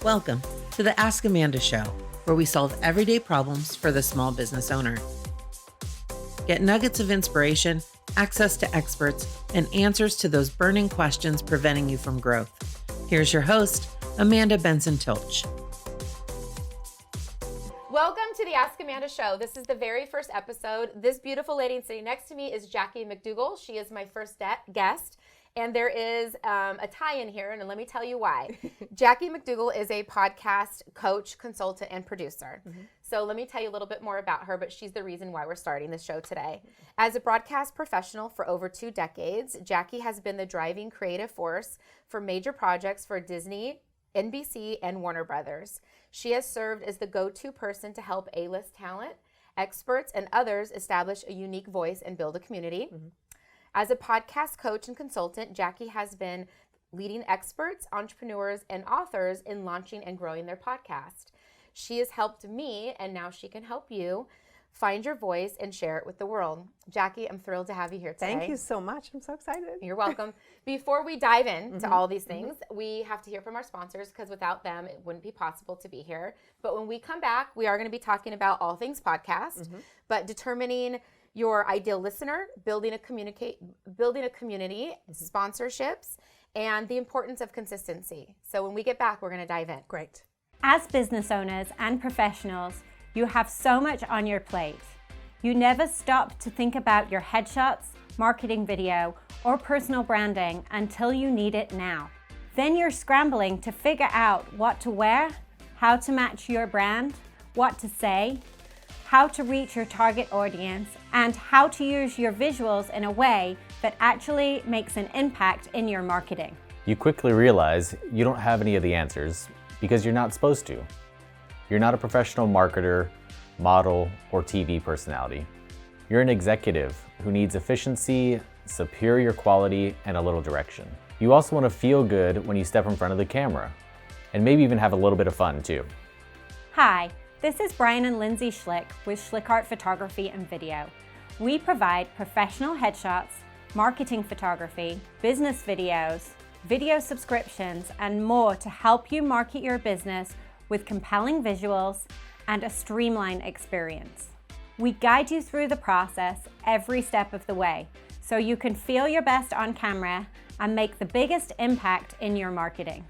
Welcome to the Ask Amanda Show, where we solve everyday problems for the small business owner. Get nuggets of inspiration, access to experts, and answers to those burning questions preventing you from growth. Here's your host, Amanda Benson-Tilch. Welcome to the Ask Amanda Show. This is the very first episode. This beautiful lady sitting next to me is Jackie Macdougall. She is my first guest. And there is a tie-in here, and let me tell you why. Jackie Macdougall is a podcast coach, consultant, and producer. So let me tell you a little bit more about her, but she's the reason why we're starting this show today. As a broadcast professional for over 2 decades, Jackie has been the driving creative force for major projects for Disney, NBC, and Warner Brothers. She has served as the go-to person to help A-list talent, experts, and others establish a unique voice and build a community. As a podcast coach and consultant, Jackie has been leading experts, entrepreneurs, and authors in launching and growing their podcast. She has helped me, and now she can help you, find your voice and share it with the world. Jackie, I'm thrilled to have you here today. Thank you so much. I'm so excited. You're welcome. Before we dive into all these things, we have to hear from our sponsors because without them, it wouldn't be possible to be here. But when we come back, we are going to be talking about all things podcast, but determining your ideal listener, building a community, sponsorships, and the importance of consistency. So when we get back, we're going to dive in. Great. As business owners and professionals, you have so much on your plate. You never stop to think about your headshots, marketing video, or personal branding until you need it now. Then you're scrambling to figure out what to wear, how to match your brand, what to say, how to reach your target audience, and how to use your visuals in a way that actually makes an impact in your marketing. You quickly realize you don't have any of the answers because you're not supposed to. You're not a professional marketer, model, or TV personality. You're an executive who needs efficiency, superior quality, and a little direction. You also want to feel good when you step in front of the camera, and maybe even have a little bit of fun too. Hi, this is Brian and Lindsay Schlick with SchlickArt Photography and Video. We provide professional headshots, marketing photography, business videos, video subscriptions, and more to help you market your business with compelling visuals and a streamlined experience. We guide you through the process every step of the way so you can feel your best on camera and make the biggest impact in your marketing.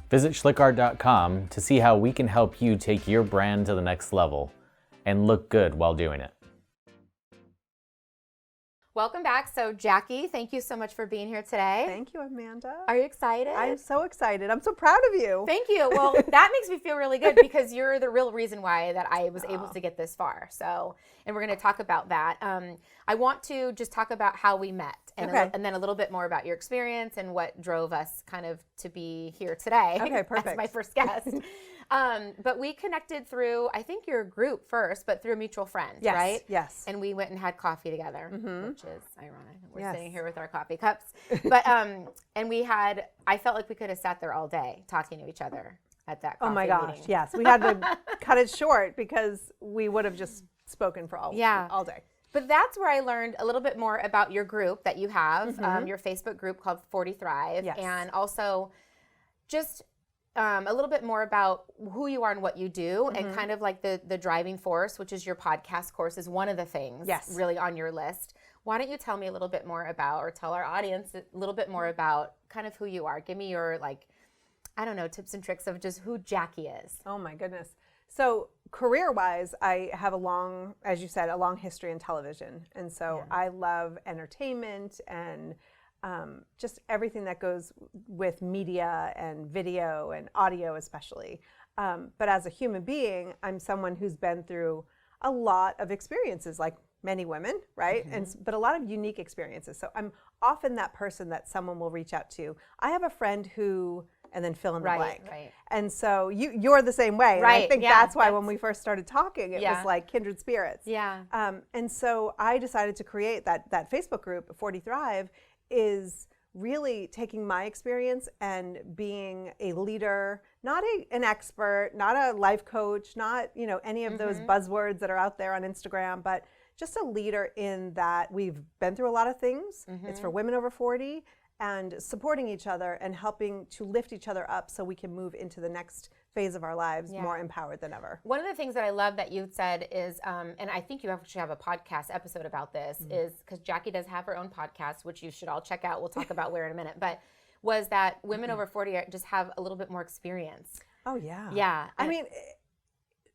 Visit SchlickArt.com to see how we can help you take your brand to the next level and look good while doing it. Welcome back. So Jackie, thank you so much for being here today. Thank you, Amanda. Are you excited? I'm so excited. I'm so proud of you. Thank you. Well, that makes me feel really good because you're the real reason why that I was able to get this far. So, and we're going to talk about that. I want to just talk about how we met and, and then a little bit more about your experience and what drove us kind of to be here today. Okay, perfect. As my first guest. But we connected through, I think your group first, but through a mutual friend, Yes, right? yes. And we went and had coffee together, which is ironic. We're sitting here with our coffee cups. But, and I felt like we could have sat there all day talking to each other at that coffee Oh my gosh, meeting. yes. We had to cut it short because we would have just spoken for all day. But that's where I learned a little bit more about your group that you have, your Facebook group called 40 Thrive, Yes. and also just a little bit more about who you are and what you do, and kind of like the driving force, which is your podcast course, is one of the things really on your list. Why don't you tell me a little bit more about, or tell our audience a little bit more about kind of who you are? Give me your, tips and tricks of just who Jackie is. Oh my goodness. So career-wise, I have as you said, a long history in television. And so I love entertainment and just everything that goes with media and video and audio especially. But as a human being, I'm someone who's been through a lot of experiences, like many women, right? But a lot of unique experiences. So I'm often that person that someone will reach out to. I have a friend who, and then fill in the blank. Right. And so you're the same way. Right. And I think that's why when we first started talking, it was like kindred spirits. Yeah. And so I decided to create that Facebook group, 40 Thrive, is really taking my experience and being a leader, not an expert, not a life coach, not any of those buzzwords that are out there on Instagram, but just a leader in that we've been through a lot of things. It's for women over 40, and supporting each other and helping to lift each other up so we can move into the next phase of our lives more empowered than ever. One of the things that I love that you said is, and I think you actually have a podcast episode about this, is because Jackie does have her own podcast, which you should all check out. We'll talk about where in a minute. But was that women over 40 just have a little bit more experience. Oh, yeah. Yeah. I mean,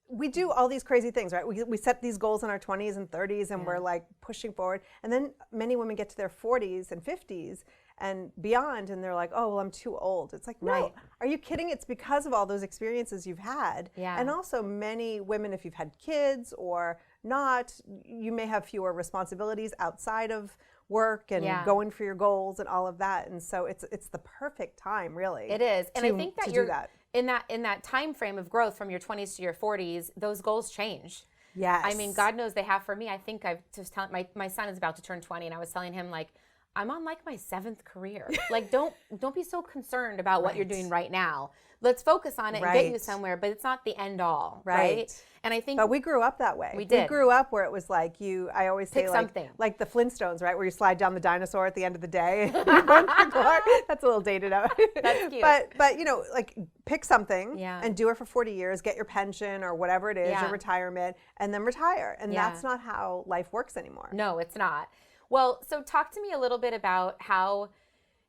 we do all these crazy things, right? We set these goals in our 20s and 30s, and we're like pushing forward. And then many women get to their 40s and 50s and beyond, and they're like, oh, well, I'm too old. It's like, no, are you kidding? It's because of all those experiences you've had. Yeah. And also many women, if you've had kids or not, you may have fewer responsibilities outside of work and going for your goals and all of that. And so it's the perfect time, really. It is. And I think that you're in that time frame of growth from your 20s to your 40s, those goals change. Yes. I mean, God knows they have for me. I think I've just telling my son is about to turn 20, and I was telling him, like, I'm on like my 7th career. Like, don't be so concerned about what you're doing right now. Let's focus on it and get you somewhere, but it's not the end all, right? And I think, but we grew up that way. We did. We grew up where it was like I always say, like the Flintstones, right? Where you slide down the dinosaur at the end of the day. That's a little dated out. That's cute. But you know, like pick something and do it for 40 years, get your pension or whatever it is, your retirement, and then retire. And that's not how life works anymore. No, it's not. Well, so talk to me a little bit about how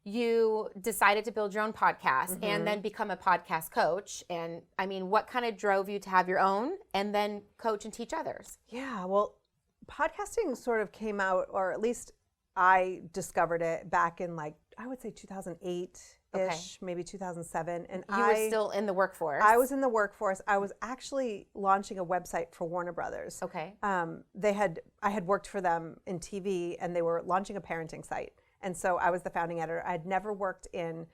you decided to build your own podcast and then become a podcast coach. And I mean, what kind of drove you to have your own and then coach and teach others? Yeah, well, podcasting sort of came out, or at least I discovered it back in I would say 2008-ish, maybe 2007. And you were still in the workforce. I was in the workforce. I was actually launching a website for Warner Brothers. Okay. I had worked for them in TV, and they were launching a parenting site. And so I was the founding editor. I had never worked in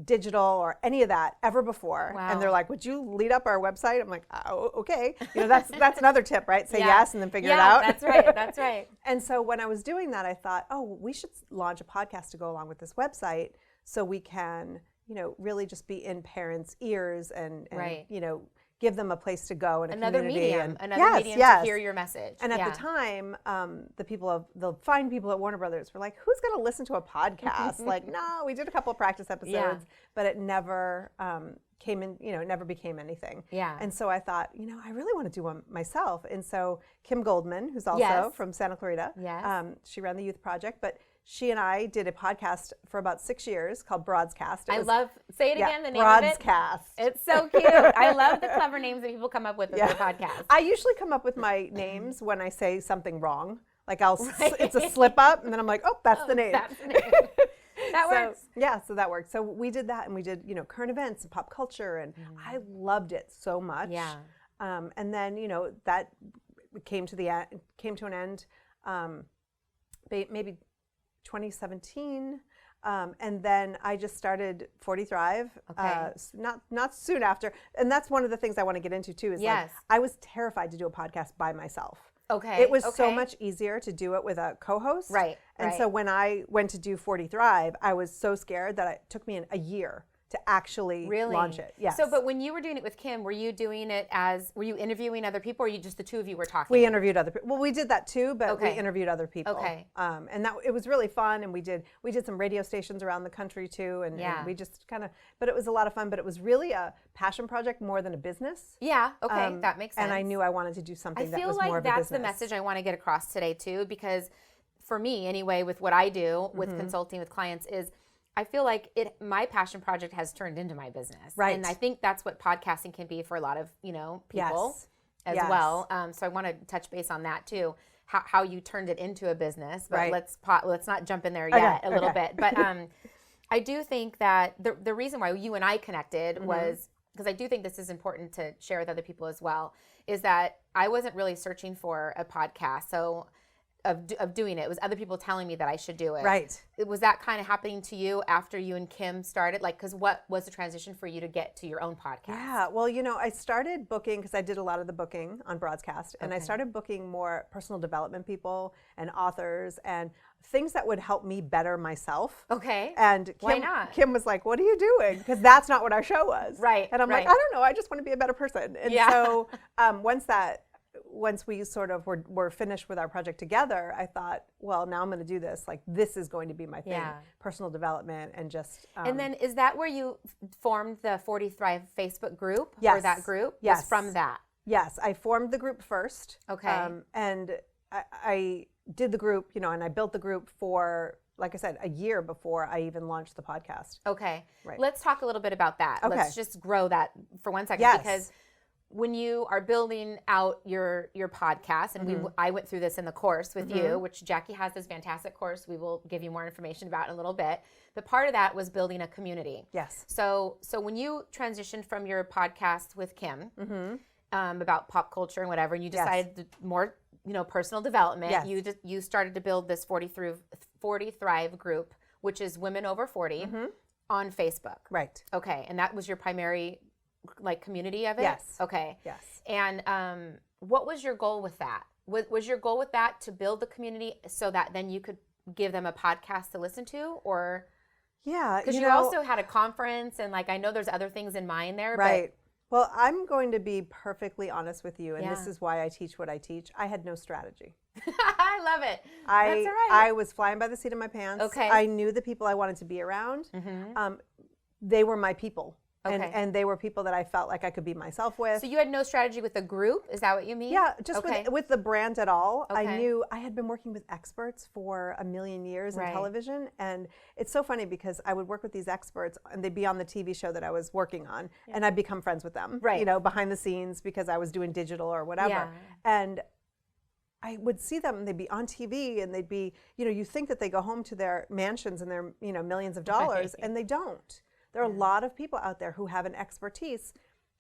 digital or any of that ever before. Wow. And they're like, would you lead up our website? I'm like, oh, okay. You know, that's another tip, right? Say yes and then figure it out. That's right. That's right. And so when I was doing that, I thought, oh, we should launch a podcast to go along with this website so we can, you know, really just be in parents' ears and you know, give them a place to go and another community. Medium to hear your message. And at the time, the fine people at Warner Brothers were like, who's going to listen to a podcast? Like, no, we did a couple of practice episodes, but it never never became anything. Yeah. And so I thought, you know, I really want to do one myself. And so Kim Goldman, who's also from Santa Clarita, she ran the Youth Project, but she and I did a podcast for about 6 years called Broadscast. Say it again, the name of it. Broadscast. It's so cute. I love the clever names that people come up with their podcast. I usually come up with my names when I say something wrong. Like it's a slip up, and then I'm like, oh, that's the name. That's the name. That works. Yeah, so that worked. So we did that, and we did, you know, current events and pop culture, and I loved it so much. Yeah. And then, you know, that came to an end, maybe 2017, and then I just started 40 Thrive. Not soon after, and that's one of the things I want to get into too. Is like I was terrified to do a podcast by myself. Okay. It was so much easier to do it with a co-host. Right. And so when I went to do 40 Thrive, I was so scared that it took me a year to actually launch it. Yes. So, but when you were doing it with Kim, were you doing it were you interviewing other people, or you just the two of you were talking? We interviewed other people. Well, we did that too, but we interviewed other people. Okay. And it was really fun, and we did some radio stations around the country too, and we just but it was a lot of fun, but it was really a passion project more than a business. Yeah, okay, that makes sense. And I knew I wanted to do something that was more of a business. I feel like that's the message I want to get across today too, because for me anyway, with what I do with consulting with clients is, I feel like my passion project has turned into my business. Right. And I think that's what podcasting can be for a lot of, you know, people as well. So I want to touch base on that too, how you turned it into a business. But let's not jump in there yet a little bit. But I do think that the reason why you and I connected was, because I do think this is important to share with other people as well, is that I wasn't really searching for a podcast. So of doing it. It was other people telling me that I should do it. Right. Was that kind of happening to you after you and Kim started? Like, because what was the transition for you to get to your own podcast? Yeah, well, you know, I started booking, because I did a lot of the booking on Broadscast, and I started booking more personal development people and authors and things that would help me better myself. Okay. And why not? Kim was like, what are you doing? Because that's not what our show was. Right. And I'm like, I don't know, I just want to be a better person. And so once that once we sort of were finished with our project together, I thought, well, now I'm going to do this. Like, this is going to be my thing, Yeah. personal development and just. And then is that where you formed the 40 Thrive Facebook group? Yes. Or that group? Yes. Was from that? Yes, I formed the group first. Okay. And I did the group, you know, and I built the group for, like I said, a year before I even launched the podcast. Okay. Right. Let's talk a little bit about that. Okay. Let's just grow that for 1 second. Yes. Because when you are building out your podcast, and I went through this in the course with you, which Jackie has this fantastic course we will give you more information about in a little bit. But part of that was building a community. Yes. So when you transitioned from your podcast with Kim about pop culture and whatever, and you decided to more, you know, personal development, Yes. you started to build this 40 Thrive group, which is women over 40 on Facebook. Right. Okay, and that was your primary like community of it? Yes. Okay. Yes. And what was your goal with that? Was your goal with that to build the community so that then you could give them a podcast to listen to, or? Yeah. Because you also had a conference, and like I know there's other things in mind there. Right. Well, I'm going to be perfectly honest with you, and Yeah. this is why I teach what I teach. I had no strategy. But I love it. That's all right. I was flying by the seat of my pants. Okay. I knew the people I wanted to be around. They were my people. Okay. And they were people that I felt like I could be myself with. So you had no strategy with the group? Is that what you mean? Yeah, just Okay. with the brand at all. Okay. I knew I had been working with experts for a million years in Right. television. And it's so funny because I would work with these experts and they'd be on the TV show that I was working on. And I'd become friends with them, Right. you know, behind the scenes because I was doing digital or whatever. Yeah. And I would see them, they'd be on TV and they'd be, you know, you think that they go home to their mansions and their, you know, millions of dollars, and they don't. There are a lot of people out there who have an expertise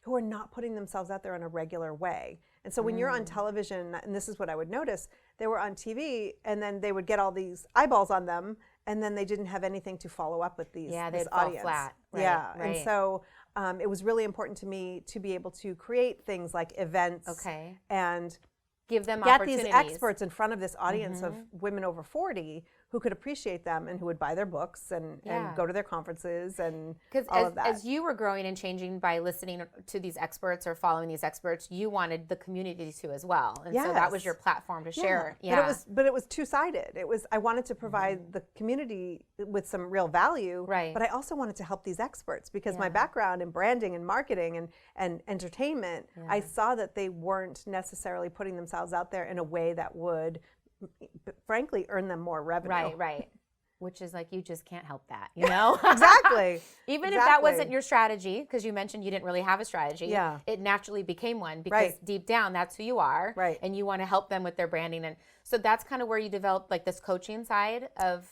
who are not putting themselves out there in a regular way. And so when you're on television, and this is what I would notice, they were on TV and then they would get all these eyeballs on them and then they didn't have anything to follow up with these Yeah, this they'd fall audience. flat. Right, Yeah, right. and so it was really important to me to be able to create things like events Okay. and Give them get these opportunities. experts in front of this audience of women over 40 who could appreciate them and who would buy their books and go to their conferences and all of that. As you were growing and changing by listening to these experts or following these experts, you wanted the community to as well. And so that was Yes. your platform to share. Yeah. But it was two-sided. It was, I wanted to provide the community with some real value, Right. but I also wanted to help these experts because my background in branding and marketing and entertainment, I saw that they weren't necessarily putting themselves out there in a way that would frankly earn them more revenue. Right. Which is like, you just can't help that, you know? Exactly. Even if that wasn't your strategy, because you mentioned you didn't really have a strategy, Yeah. it naturally became one because deep down, that's who you are. Right. And you want to help them with their branding. And so that's kind of where you developed like this coaching side of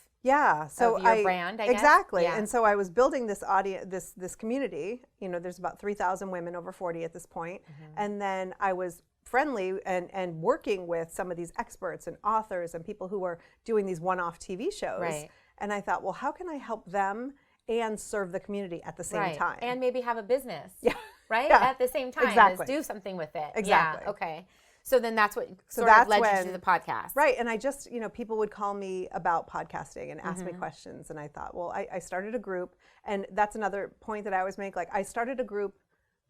So of your brand, I guess? exactly. Yeah. And so I was building this audience, this community. You know, there's about 3,000 women over 40 at this point. And then I was friendly and working with some of these experts and authors and people who were doing these one-off TV shows. Right. And I thought, well, how can I help them and serve the community at the same time? And maybe have a business. Yeah. Right? Yeah. At the same time. Exactly. Do something with it. Exactly. Yeah. Okay. So then that's what sort that's of led you when- to the podcast. Right. And I just, you know, people would call me about podcasting and ask me Mm-hmm. questions. And I thought, well, I started a group. And that's another point that I always make. Like, I started a group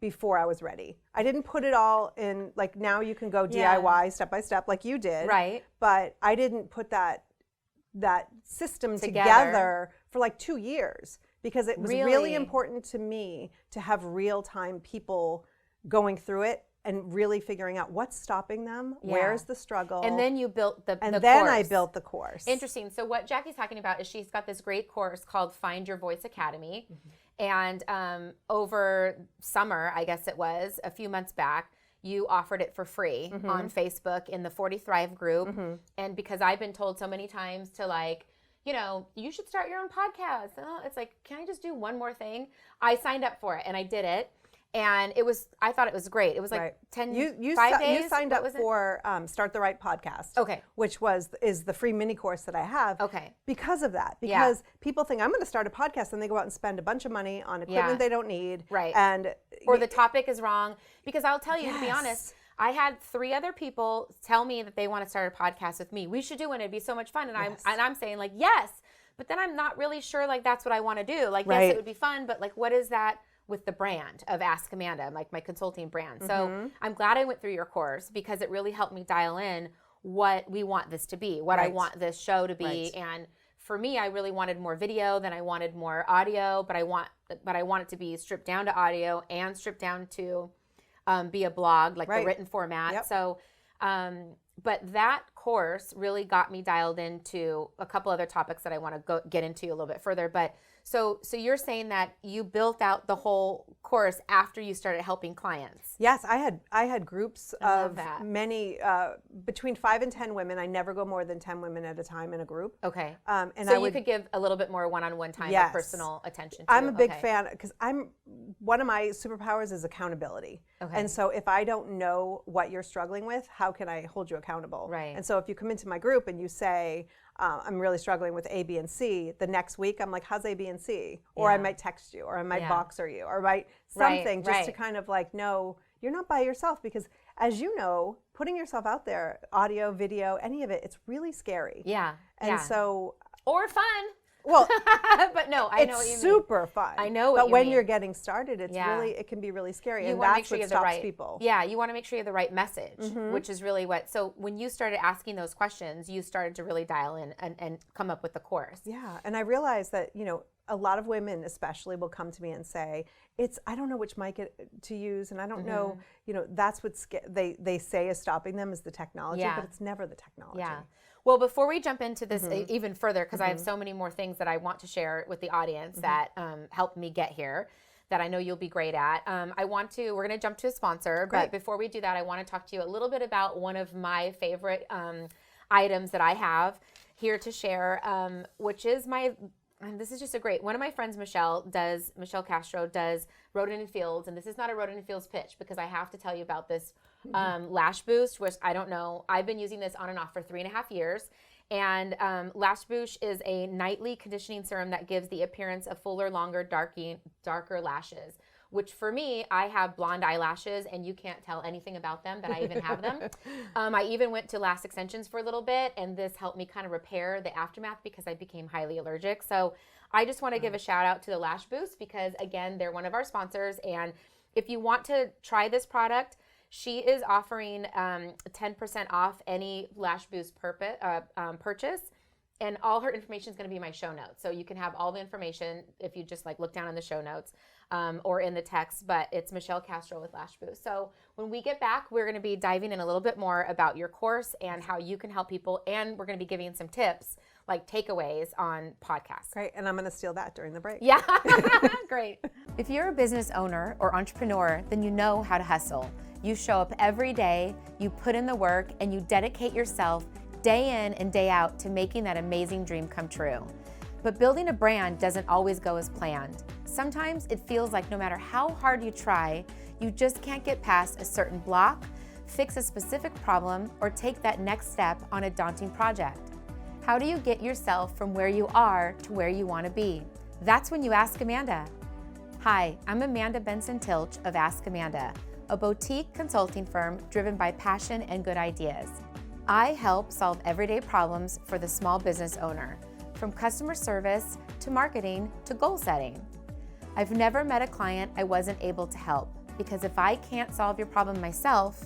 before I was ready. I didn't put it all in, like, now you can go DIY step by step like you did. Right. But I didn't put that system Together. together for like 2 years because it was Really? really important to me to have real-time people going through it and really figuring out what's stopping them, Yeah. where's the struggle. And then you built the And the then course. I built the course. Interesting. So what Jackie's talking about is she's got this great course called Find Your Voice Academy. And over summer, I guess it was, a few months back, you offered it for free on Facebook in the 40 Thrive group. And because I've been told so many times to like, you know, you should start your own podcast. It's like, can I just do one more thing? I signed up for it and I did it. And I thought it was great. It was like 5 days. You signed What up was it? for Start the Right podcast. Okay. Which is the free mini course that I have. Okay. Because of that. Yeah. Because people think I'm going to start a podcast and they go out and spend a bunch of money on equipment Yeah. they don't need. Right. And Or the topic is wrong. Because I'll tell you, to be Yes. honest, I had 3 other people tell me that they want to start a podcast with me. We should do one. It'd be so much fun. And I'm saying like, yes. But then I'm not really sure like that's what I want to do. Like, yes, Right. it would be fun, but like, what is that? with the brand of Ask Amanda, like my consulting brand. So I'm glad I went through your course because it really helped me dial in what we want this to be, what I want this show to be. And for me, I really wanted more video, then I wanted more audio, but I want it to be stripped down to audio and stripped down to be a blog, like the written format. So, but that course really got me dialed into a couple other topics that I want to get into a little bit further. But so you're saying that you built out the whole course after you started helping clients? Yes, I had groups of many, between 5 and 10 women. I never go more than 10 women at a time in a group. Okay. And so you could give a little bit more one-on-one time or personal attention to. I'm a big fan because one of my superpowers is accountability. Okay. And so if I don't know what you're struggling with, how can I hold you accountable? Right. And so if you come into my group and you say, I'm really struggling with A, B, and C, the next week I'm like, how's A, B, and C? Or I might text you, or I might Voxer you, or write something just to kind of like, no, you're not by yourself. Because as you know, putting yourself out there, audio, video, any of it, it's really scary. Yeah. And so. Or fun. Well, but no, I know what you mean. It's super fun. I know what you mean. But when you're getting started, it's really, it can be really scary. And that's what stops people. Yeah, you want to make sure you have the right message, which is really what, so when you started asking those questions, you started to really dial in and come up with the course. Yeah, and I realized that, a lot of women especially will come to me and say, I don't know which mic to use, and I don't know, that's what they say is stopping them is the technology, but it's never the technology. Yeah. Well, before we jump into this even further, because I have so many more things that I want to share with the audience that helped me get here, that I know you'll be great at. we're going to jump to a sponsor, but before we do that, I want to talk to you a little bit about one of my favorite items that I have here to share, which is this is just a great, one of my friends, Michelle Castro, does Roden and Fields, and this is not a Roden and Fields pitch because I have to tell you about this Lash Boost, which I don't know, I've been using this on and off for 3.5 years, and Lash Boost is a nightly conditioning serum that gives the appearance of fuller, longer, darker lashes, which for me, I have blonde eyelashes and you can't tell anything about them that I even have them. I even went to lash extensions for a little bit, and this helped me kind of repair the aftermath because I became highly allergic. So I just want to give a shout out to the Lash Boost because, again, they're one of our sponsors. And if you want to try this product, she is offering 10% off any Lash Boost purchase. And all her information is going to be in my show notes. So you can have all the information if you just look down in the show notes or in the text, but it's Michelle Castro with Lash Boost. So when we get back, we're going to be diving in a little bit more about your course and how you can help people. And we're going to be giving some tips, like takeaways on podcasts. Great. And I'm going to steal that during the break. Yeah. Great. If you're a business owner or entrepreneur, then you know how to hustle. You show up every day, you put in the work, and you dedicate yourself day in and day out to making that amazing dream come true. But building a brand doesn't always go as planned. Sometimes it feels like no matter how hard you try, you just can't get past a certain block, fix a specific problem, or take that next step on a daunting project. How do you get yourself from where you are to where you want to be? That's when you ask Amanda. Hi, I'm Amanda Benson-Tilch of Ask Amanda, a boutique consulting firm driven by passion and good ideas. I help solve everyday problems for the small business owner, from customer service to marketing to goal setting. I've never met a client I wasn't able to help, because if I can't solve your problem myself,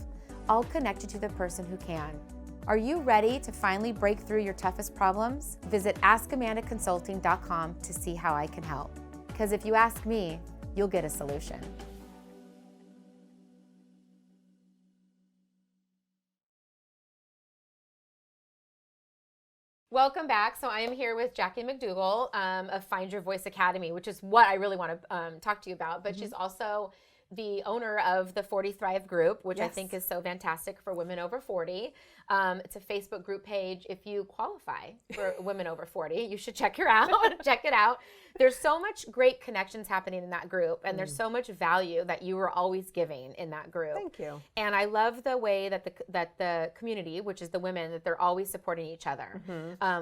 I'll connect you to the person who can. Are you ready to finally break through your toughest problems? Visit askamandaconsulting.com to see how I can help. Because if you ask me, you'll get a solution. Welcome back. So I am here with Jackie Macdougall of Find Your Voice Academy, which is what I really want to talk to you about. But she's also the owner of the 40 Thrive group, which I think is so fantastic for women over 40. It's a Facebook group page. If you qualify for women over 40, you should check her out. Check it out. There's so much great connections happening in that group, and there's so much value that you are always giving in that group. Thank you. And I love the way that the community, which is the women, that they're always supporting each other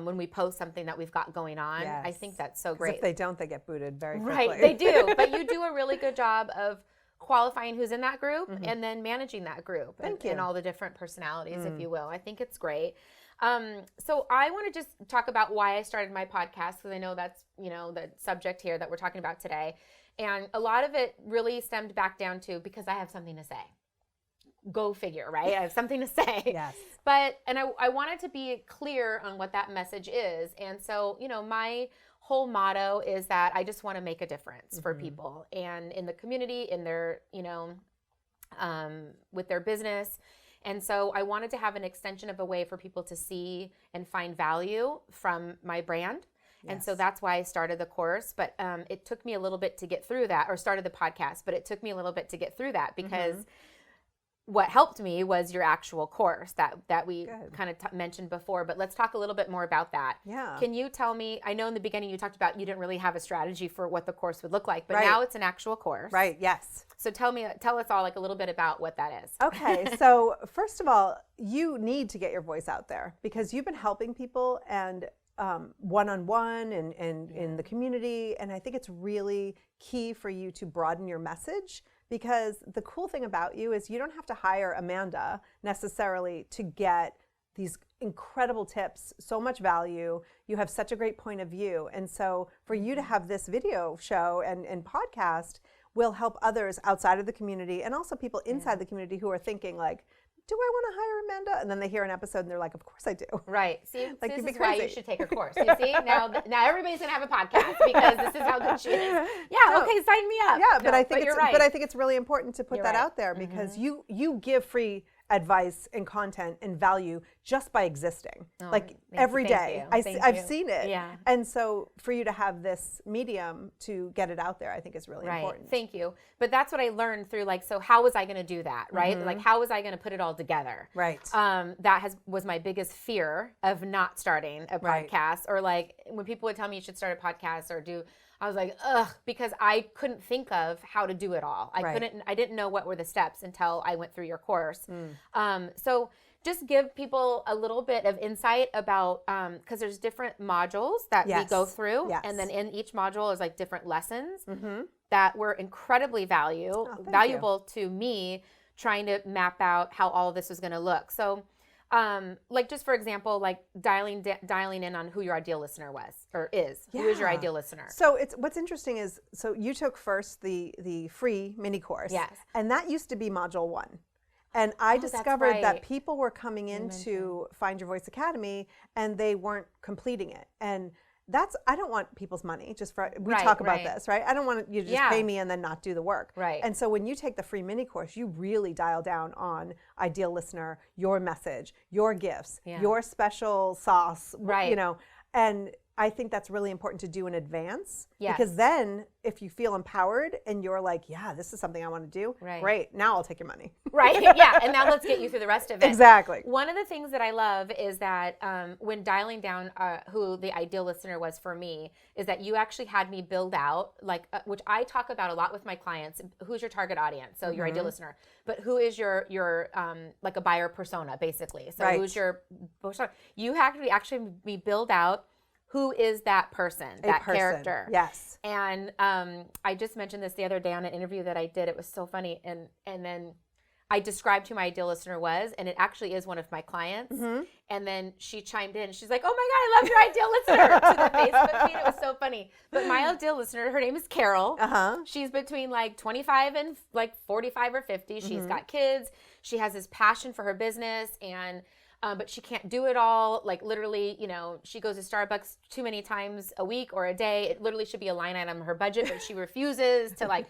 when we post something that we've got going on. Yes. I think that's so great. If they don't, they get booted very quickly. Right, they do. But you do a really good job of qualifying who's in that group and then managing that group and all the different personalities, if you will. I think it's great. So I want to just talk about why I started my podcast, because I know that's, the subject here that we're talking about today. And a lot of it really stemmed back down to because I have something to say. Go figure, right? I have something to say. Yes. But, and I wanted to be clear on what that message is. And so, you know, my whole motto is that I just want to make a difference for people and in the community, in their, you know, with their business. And so I wanted to have an extension of a way for people to see and find value from my brand. Yes. And so that's why I started the course. But it took me a little bit to get through that, or started the podcast, but it took me a little bit to get through that because what helped me was your actual course that we kind of mentioned before. But let's talk a little bit more about that. Yeah. Can you tell me, I know in the beginning you talked about you didn't really have a strategy for what the course would look like, but now it's an actual course. Right, yes. So tell us all like a little bit about what that is. Okay, so first of all, you need to get your voice out there because you've been helping people and one-on-one and in the community. And I think it's really key for you to broaden your message because the cool thing about you is you don't have to hire Amanda necessarily to get these incredible tips, so much value. You have such a great point of view. And so for you to have this video show and podcast will help others outside of the community and also people inside the community who are thinking like, do I want to hire Amanda? And then they hear an episode and they're like, of course I do. Right. See, like, this is why you should take a course. You see, now everybody's gonna have a podcast because this is how good she is. Yeah. Okay, sign me up. Yeah, but I think but I think it's really important to put that out there because you give free advice and content and value just by existing, like every day. I've seen it. Yeah. And so for you to have this medium to get it out there, I think is really important. Thank you. But that's what I learned through so how was I going to do that, right? Like how was I going to put it all together? Right. That was my biggest fear of not starting a podcast or like when people would tell me you should start a podcast or do. I was like, ugh, because I couldn't think of how to do it all. I didn't know what were the steps until I went through your course. So just give people a little bit of insight about, because there's different modules that we go through. Yes. And then in each module is like different lessons that were incredibly valuable to me trying to map out how all of this was going to look. So like just for example, like dialing in on who your ideal listener was or is. Who is your ideal listener? So what's interesting is you took first the free mini course. Yes. And that used to be module 1. And I discovered that people were coming into Find Your Voice Academy and they weren't completing it. And I don't want people's money we talk about this, right? I don't want you to just pay me and then not do the work. Right. And so when you take the free mini course, you really dial down on ideal listener, your message, your gifts, your special sauce, you know, and I think that's really important to do in advance because then if you feel empowered and you're like, yeah, this is something I want to do, great, now I'll take your money. Right, yeah, and now let's get you through the rest of it. Exactly. One of the things that I love is that when dialing down who the ideal listener was for me is that you actually had me build out, which I talk about a lot with my clients, who's your target audience, so your ideal listener, but who is your like a buyer persona, basically. So who's your persona? You actually me build out who is that person, that character. Yes. And I just mentioned this the other day on an interview that I did. It was so funny. And then I described who my ideal listener was, and it actually is one of my clients. And then she chimed in. She's like, oh my God, I love your ideal listener to the Facebook feed. It was so funny. But my ideal listener, her name is Carol. She's between like 25 and like 45 or 50. She's got kids. She has this passion for her business and but she can't do it all. Like literally, you know, she goes to Starbucks too many times a week or a day. It literally should be a line item in her budget, but she refuses to I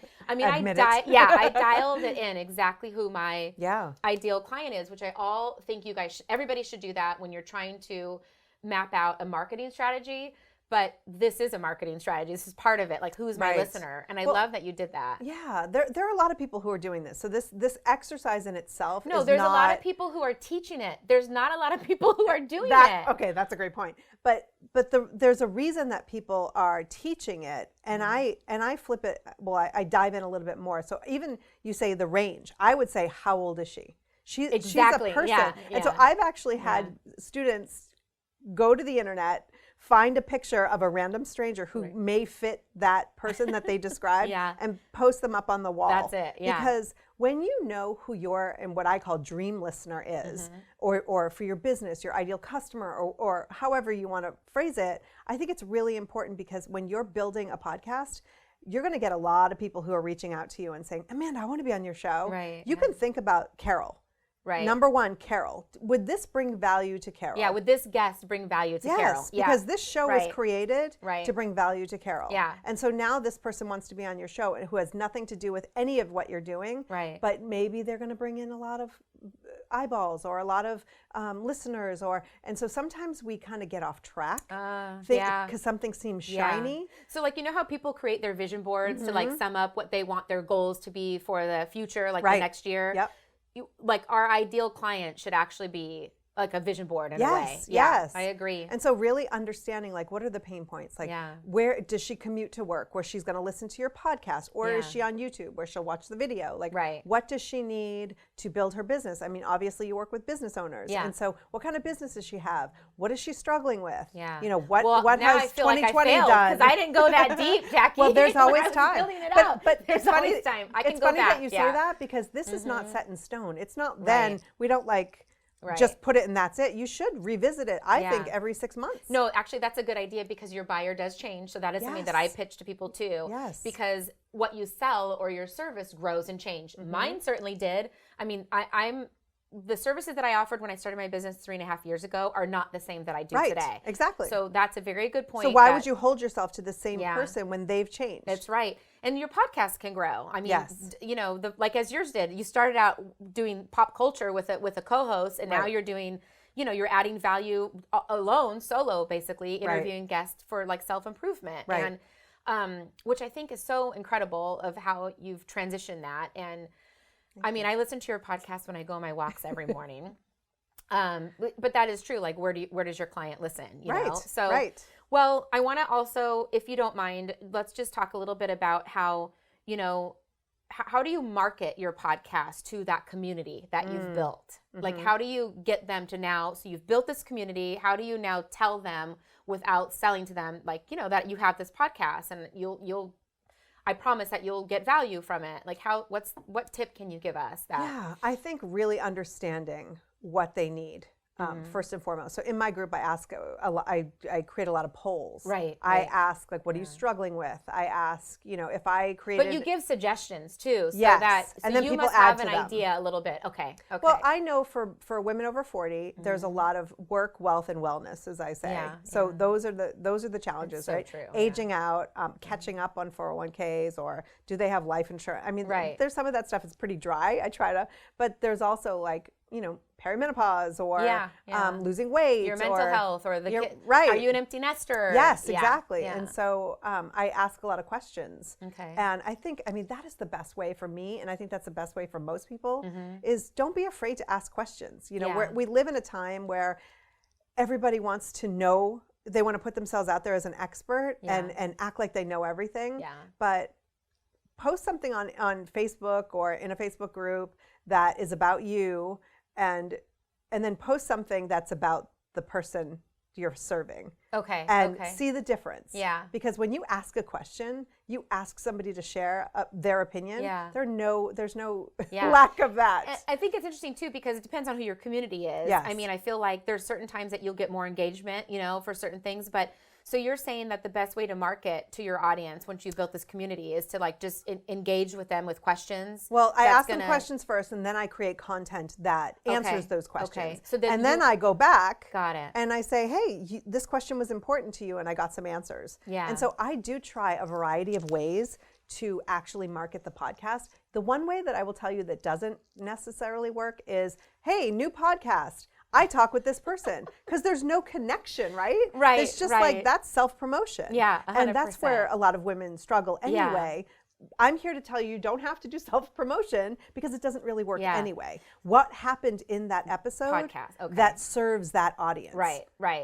dialed it in exactly who my ideal client is, which I think you guys, everybody should do that when you're trying to map out a marketing strategy. But this is a marketing strategy. This is part of it. Like, who's my listener? And I love that you did that. Yeah, there are a lot of people who are doing this. So this exercise in itself there's a lot of people who are teaching it. There's not a lot of people who are doing it. Okay, that's a great point. But there's a reason that people are teaching it. And I flip it. Well, I dive in a little bit more. So even you say the range. I would say, how old is she? She's a person. Yeah. And so I've actually had students go to the internet, find a picture of a random stranger who may fit that person that they described and post them up on the wall. That's it, Because when you know who your, and what I call dream listener is, or for your business, your ideal customer, or however you want to phrase it, I think it's really important because when you're building a podcast, you're going to get a lot of people who are reaching out to you and saying, Amanda, I want to be on your show. Right. You can think about Carol. Right. Number one, Carol. Would this bring value to Carol? Yeah. Would this guest bring value to Carol? Yes, because this show was created Right. to bring value to Carol. Yeah. And so now this person wants to be on your show who has nothing to do with any of what you're doing. Right. But maybe they're going to bring in a lot of eyeballs or a lot of listeners, and so sometimes we kind of get off track because something seems shiny. So like, you know how people create their vision boards to like sum up what they want their goals to be for the future, like the next year? Yep. Like our ideal client should actually be like a vision board in a way. Yes. I agree. And so really understanding like what are the pain points? Like where does she commute to work where she's going to listen to your podcast, or is she on YouTube where she'll watch the video? Like what does she need to build her business? I mean, obviously you work with business owners. And so what kind of business does she have? What is she struggling with? You know, what has 2020 done? Because I didn't go that deep, Jackie. Well, there's always time. Building it up. But there's always time. I can it's go funny back. that you say that, because this is not set in stone. It's not then. We don't like just put it and that's it. You should revisit it, I think, every 6 months. No, actually, that's a good idea, because your buyer does change. So that is something that I pitch to people too. Because what you sell or your service grows and changes. Mine certainly did. I mean, I'm the services that I offered when I started my business 3.5 years ago are not the same that I do today. Exactly. So that's a very good point. So why would you hold yourself to the same person when they've changed? That's right. And your podcast can grow. I mean, you know, like as yours did, you started out doing pop culture with a co-host, and now you're doing, you know, you're adding value alone, solo, basically, interviewing guests for like self-improvement. And which I think is so incredible of how you've transitioned that. And I mean, I listen to your podcast when I go on my walks every morning. But that is true. Like, where does your client listen? You know? So, well, I want to also, if you don't mind, let's just talk a little bit about how, you know, how do you market your podcast to that community that you've built? Like, how do you get them to now, so you've built this community, how do you now tell them without selling to them, like, you know, that you have this podcast and I promise that you'll get value from it. Like what tip can you give us? I think really understanding what they need. First and foremost. So in my group, I ask, I create a lot of polls. I ask, like, what are you struggling with? I ask, you know, if I created. But you give suggestions too, so that and then you people must add have an idea a little bit. Okay. Well, I know for women over 40, there's a lot of work, wealth, and wellness, as I say. So those are the challenges, so right? True. Aging out, catching up on 401ks, or do they have life insurance? I mean, there's some of that stuff is pretty dry. I try to, but there's also like, you know, perimenopause or losing weight, your mental health, or the kid. Right. Are you an empty nester? Yes, exactly. And so I ask a lot of questions. Okay. And I think, I mean, that is the best way for me, and I think that's the best way for most people, is don't be afraid to ask questions. You know, we live in a time where everybody wants to know, they want to put themselves out there as an expert and act like they know everything. But post something on Facebook or in a Facebook group that is about you, and then post something that's about the person you're serving. And see the difference. Because when you ask a question, you ask somebody to share their opinion. There's no lack of that. I think it's interesting too, because it depends on who your community is. I mean, I feel like there's certain times that you'll get more engagement, you know, for certain things, but so you're saying that the best way to market to your audience once you've built this community is to like just engage with them with questions? Well, I ask them questions first, and then I create content that answers those questions. So then I go back and I say, hey, this question was important to you, and I got some answers. And so I do try a variety of ways to actually market the podcast. The one way that I will tell you that doesn't necessarily work is, hey, new podcast. I talk with this person, because there's no connection, right? It's just like, that's self-promotion. 100%. And that's where a lot of women struggle anyway. I'm here to tell you don't have to do self-promotion, because it doesn't really work anyway. What happened in that episode that serves that audience?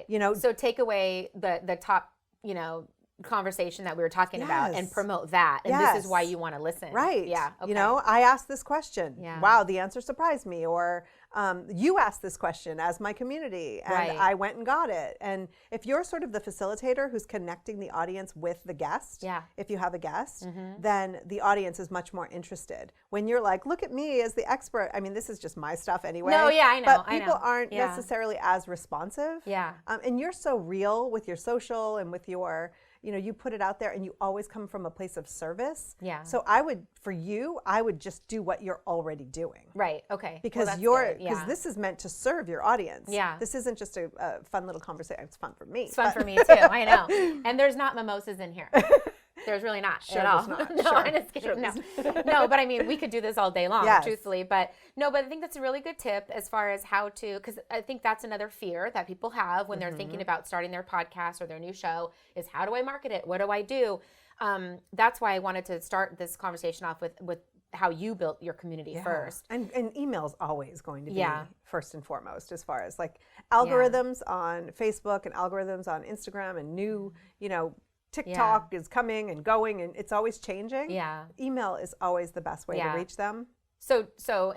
You know, so take away the top, you know, conversation that we were talking about and promote that, and this is why you want to listen. You know, I asked this question, wow, the answer surprised me, or you asked this question as my community, and I went and got it. And if you're sort of the facilitator who's connecting the audience with the guest, if you have a guest, then the audience is much more interested. When you're like, look at me as the expert, I mean, this is just my stuff anyway. I know. But people aren't necessarily as responsive. And you're so real with your social and with your, you put it out there and you always come from a place of service. Yeah. So for you, I would just do what you're already doing. Right. Okay. Because because this is meant to serve your audience. Yeah. This isn't just a fun little conversation. It's fun for me. It's fun for me too. I know. And there's not mimosas in here. There's really not Sure at all. there's not. No, Sure. I'm just kidding. No, but I mean, we could do this all day long, Yes. truthfully. But no, but I think that's a really good tip as far as how to, because I think that's another fear that people have when they're thinking about starting their podcast or their new show is how do I market it? What do I do? That's why I wanted to start this conversation off with how you built your community first. And email's always going to be Yeah. first and foremost, as far as like algorithms on Facebook and algorithms on Instagram and new, TikTok is coming and going and it's always changing. Yeah. Email is always the best way to reach them. So,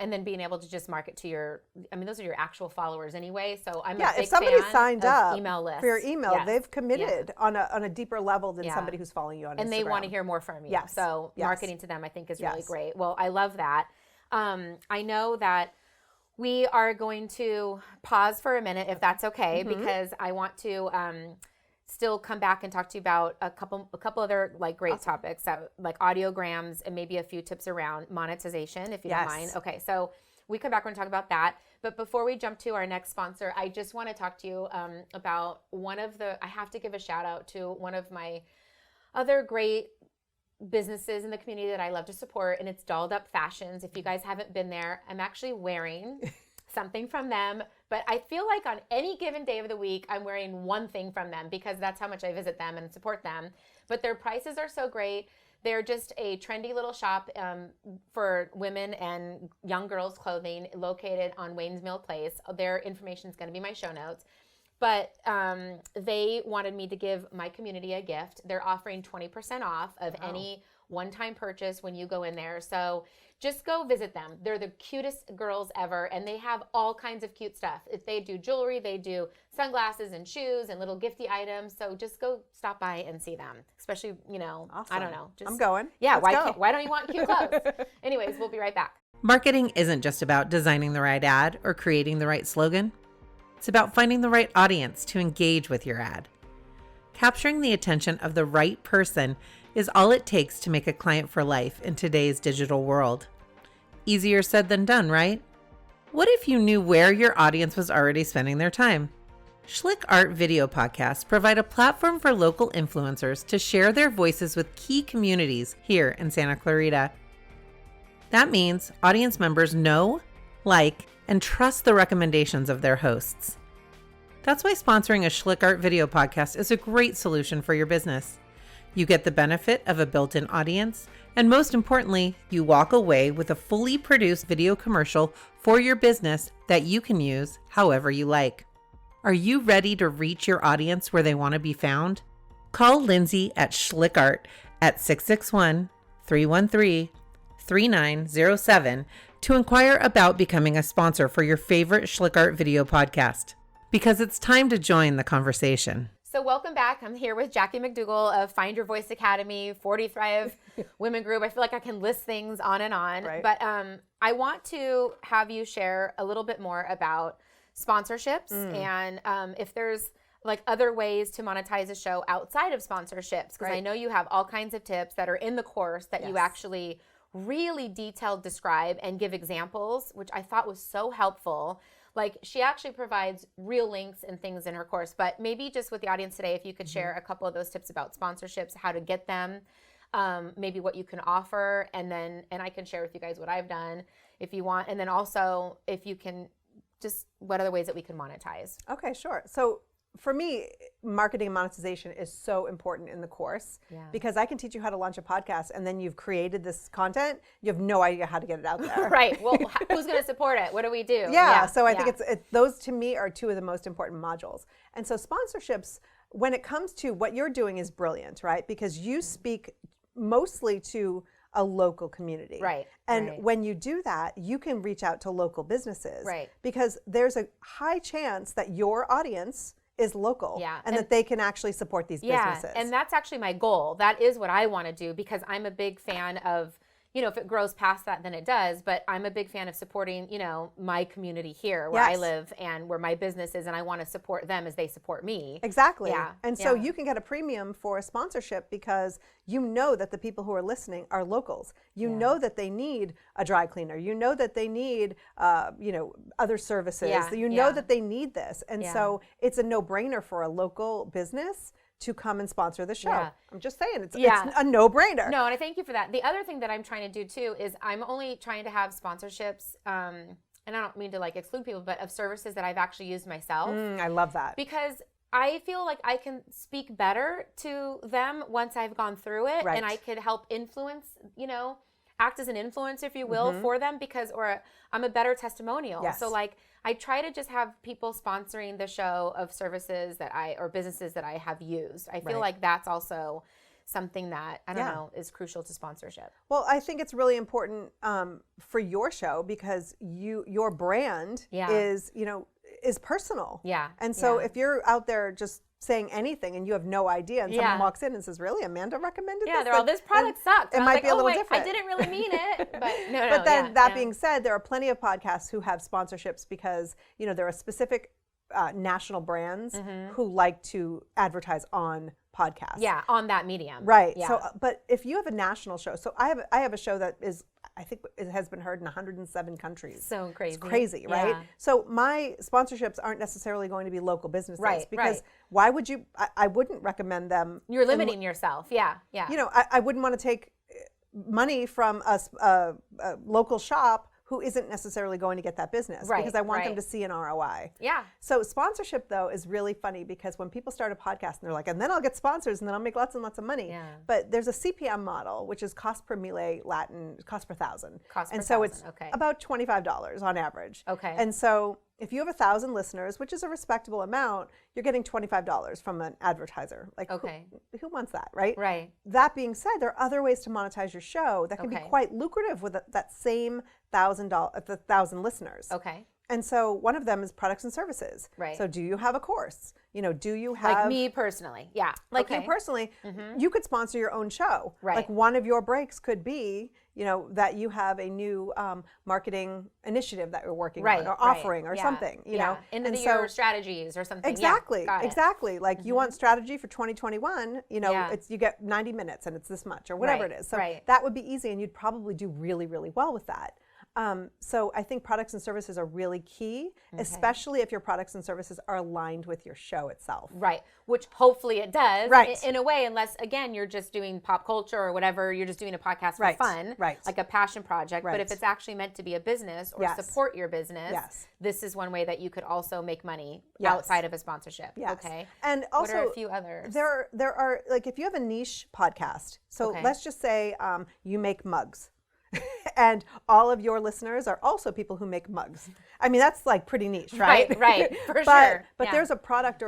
and then being able to just market to those are your actual followers anyway. So I'm a big if somebody fan signed of up email lists. for your email, Yes. they've committed on a deeper level than Yeah. somebody who's following you on Instagram. And they want to hear more from you. Yes. So Yes. marketing to them, I think, is really Yes. great. Well, I love that. I know that we are going to pause for a minute, if that's okay, because I want to still come back and talk to you about a couple other like great topics, that, like audiograms and maybe a few tips around monetization, if you don't mind. Okay, so we come back, we're going to talk about that. But before we jump to our next sponsor, I just want to talk to you about I have to give a shout out to one of my other great businesses in the community that I love to support, and it's Dolled Up Fashions. If you guys haven't been there, I'm actually wearing something from them, but I feel like on any given day of the week, I'm wearing one thing from them because that's how much I visit them and support them. But their prices are so great. They're just a trendy little shop for women and young girls clothing located on Wayne's Mill Place. Their information is going to be in my show notes. But they wanted me to give my community a gift. They're offering 20% off of any one-time purchase when you go in there. So just go visit them. They're the cutest girls ever, and they have all kinds of cute stuff. If they do jewelry, they do sunglasses and shoes and little gifty items. So just go stop by and see them. Especially, Awesome. I don't know. I'm going. Yeah, Let's go. why don't you want cute clothes? Anyways, we'll be right back. Marketing isn't just about designing the right ad or creating the right slogan. It's about finding the right audience to engage with your ad. Capturing the attention of the right person is all it takes to make a client for life in today's digital world. Easier said than done, right? What if you knew where your audience was already spending their time? SchlickArt video podcasts provide a platform for local influencers to share their voices with key communities here in Santa Clarita. That means audience members know, like, and trust the recommendations of their hosts. That's why sponsoring a SchlickArt video podcast is a great solution for your business. You get the benefit of a built-in audience, and most importantly, you walk away with a fully produced video commercial for your business that you can use however you like. Are you ready to reach your audience where they want to be found? Call Lindsay at SchlickArt at 661-313-3907 to inquire about becoming a sponsor for your favorite SchlickArt video podcast, because it's time to join the conversation. So welcome back. I'm here with Jackie Macdougall of Find Your Voice Academy, 40 Thrive Women Group. I feel like I can list things on and on. Right. But I want to have you share a little bit more about sponsorships and if there's like other ways to monetize a show outside of sponsorships. Because I know you have all kinds of tips that are in the course that you actually really detailed describe and give examples, which I thought was so helpful. Like she actually provides real links and things in her course, but maybe just with the audience today, if you could share a couple of those tips about sponsorships, how to get them, maybe what you can offer, and I can share with you guys what I've done if you want. And then also if you can just what other ways that we can monetize. Okay, sure. So for me, marketing and monetization is so important in the course because I can teach you how to launch a podcast and then you've created this content. You have no idea how to get it out there. Right. Well, who's going to support it? What do we do? Yeah. So I think those to me are two of the most important modules. And so sponsorships, when it comes to what you're doing is brilliant, right? Because you speak mostly to a local community. Right. And when you do that, you can reach out to local businesses. Right. Because there's a high chance that your audience is local and that they can actually support these businesses. And that's actually my goal. That is what I want to do because I'm a big fan of, if it grows past that, then it does. But I'm a big fan of supporting, my community here where I live and where my business is, and I want to support them as they support me. Exactly. Yeah. And so you can get a premium for a sponsorship because you know that the people who are listening are locals. You know that they need a dry cleaner. You know that they need, other services. You know that they need this. And so it's a no-brainer for a local business to come and sponsor the show. Yeah. I'm just saying, it's a no-brainer. No, and I thank you for that. The other thing that I'm trying to do too is I'm only trying to have sponsorships, and I don't mean to like exclude people, but of services that I've actually used myself. I love that. Because I feel like I can speak better to them once I've gone through it, and I could help influence, act as an influencer, if you will, for them I'm a better testimonial. Yes. So like I try to just have people sponsoring the show of services or businesses that I have used. I feel like that's also something that, I don't know, is crucial to sponsorship. Well, I think it's really important for your show because your brand is personal. Yeah. And so if you're out there just saying anything and you have no idea and someone walks in and says, really, Amanda recommended this? They're all, this product sucked. It might be a little different. I didn't really mean it. But no, but then that being said, there are plenty of podcasts who have sponsorships because, there are specific national brands who like to advertise on podcasts. Yeah, on that medium. Right. Yeah. So, but if you have a national show, so I have a show that is, I think it has been heard in 107 countries. So crazy. It's crazy, right? Yeah. So my sponsorships aren't necessarily going to be local businesses. Right, because why would you, I wouldn't recommend them. You're limiting yourself. Yeah, yeah. I wouldn't want to take money from a local shop who isn't necessarily going to get that business because I want them to see an ROI. Yeah. So sponsorship though is really funny because when people start a podcast and they're like, and then I'll get sponsors and then I'll make lots and lots of money. Yeah. But there's a CPM model, which is cost per mille Latin, cost per thousand. And so it's about $25 on average. Okay. And so if you have 1,000 listeners, which is a respectable amount, you're getting $25 from an advertiser. Like, who wants that, right? Right. That being said, there are other ways to monetize your show that can be quite lucrative with that same $1,000 listeners. Okay. And so one of them is products and services. Right. So do you have a course? Do you have... Like me personally, yeah. Like you personally, you could sponsor your own show. Right. Like one of your breaks could be, that you have a new marketing initiative that you're working on or offering or something, End of the year strategies or something. Exactly, got it. Exactly. Like you want strategy for 2021, it's you get 90 minutes and it's this much or whatever it is. So that would be easy and you'd probably do really, really well with that. So I think products and services are really key, especially if your products and services are aligned with your show itself. Right, which hopefully it does in a way, unless, again, you're just doing pop culture or whatever, you're just doing a podcast for fun, like a passion project. But if it's actually meant to be a business or support your business, this is one way that you could also make money outside of a sponsorship. Yes. Okay. And also, what are a few others? There are, like, if you have a niche podcast, so let's just say you make mugs. And all of your listeners are also people who make mugs. I mean, that's like pretty niche, right? Right, for sure. But there's a product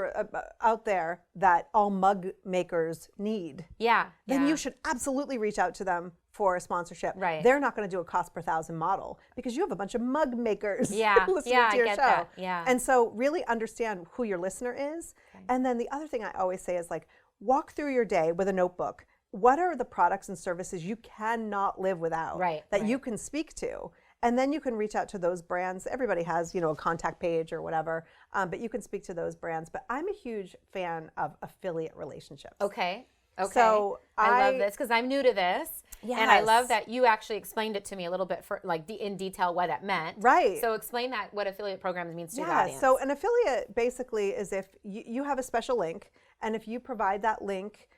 out there that all mug makers need. Yeah. Then you should absolutely reach out to them for a sponsorship. Right. They're not going to do a cost per thousand model because you have a bunch of mug makers listening to your I get show. That. Yeah. And so really understand who your listener is. And then the other thing I always say is like, walk through your day with a notebook. What are the products and services you cannot live without that you can speak to? And then you can reach out to those brands. Everybody has, a contact page or whatever, but you can speak to those brands. But I'm a huge fan of affiliate relationships. Okay. So I love this because I'm new to this. Yes. And I love that you actually explained it to me a little bit in detail what that meant. Right. So explain what affiliate programs means to the audience. So an affiliate basically is if you have a special link, and if you provide that link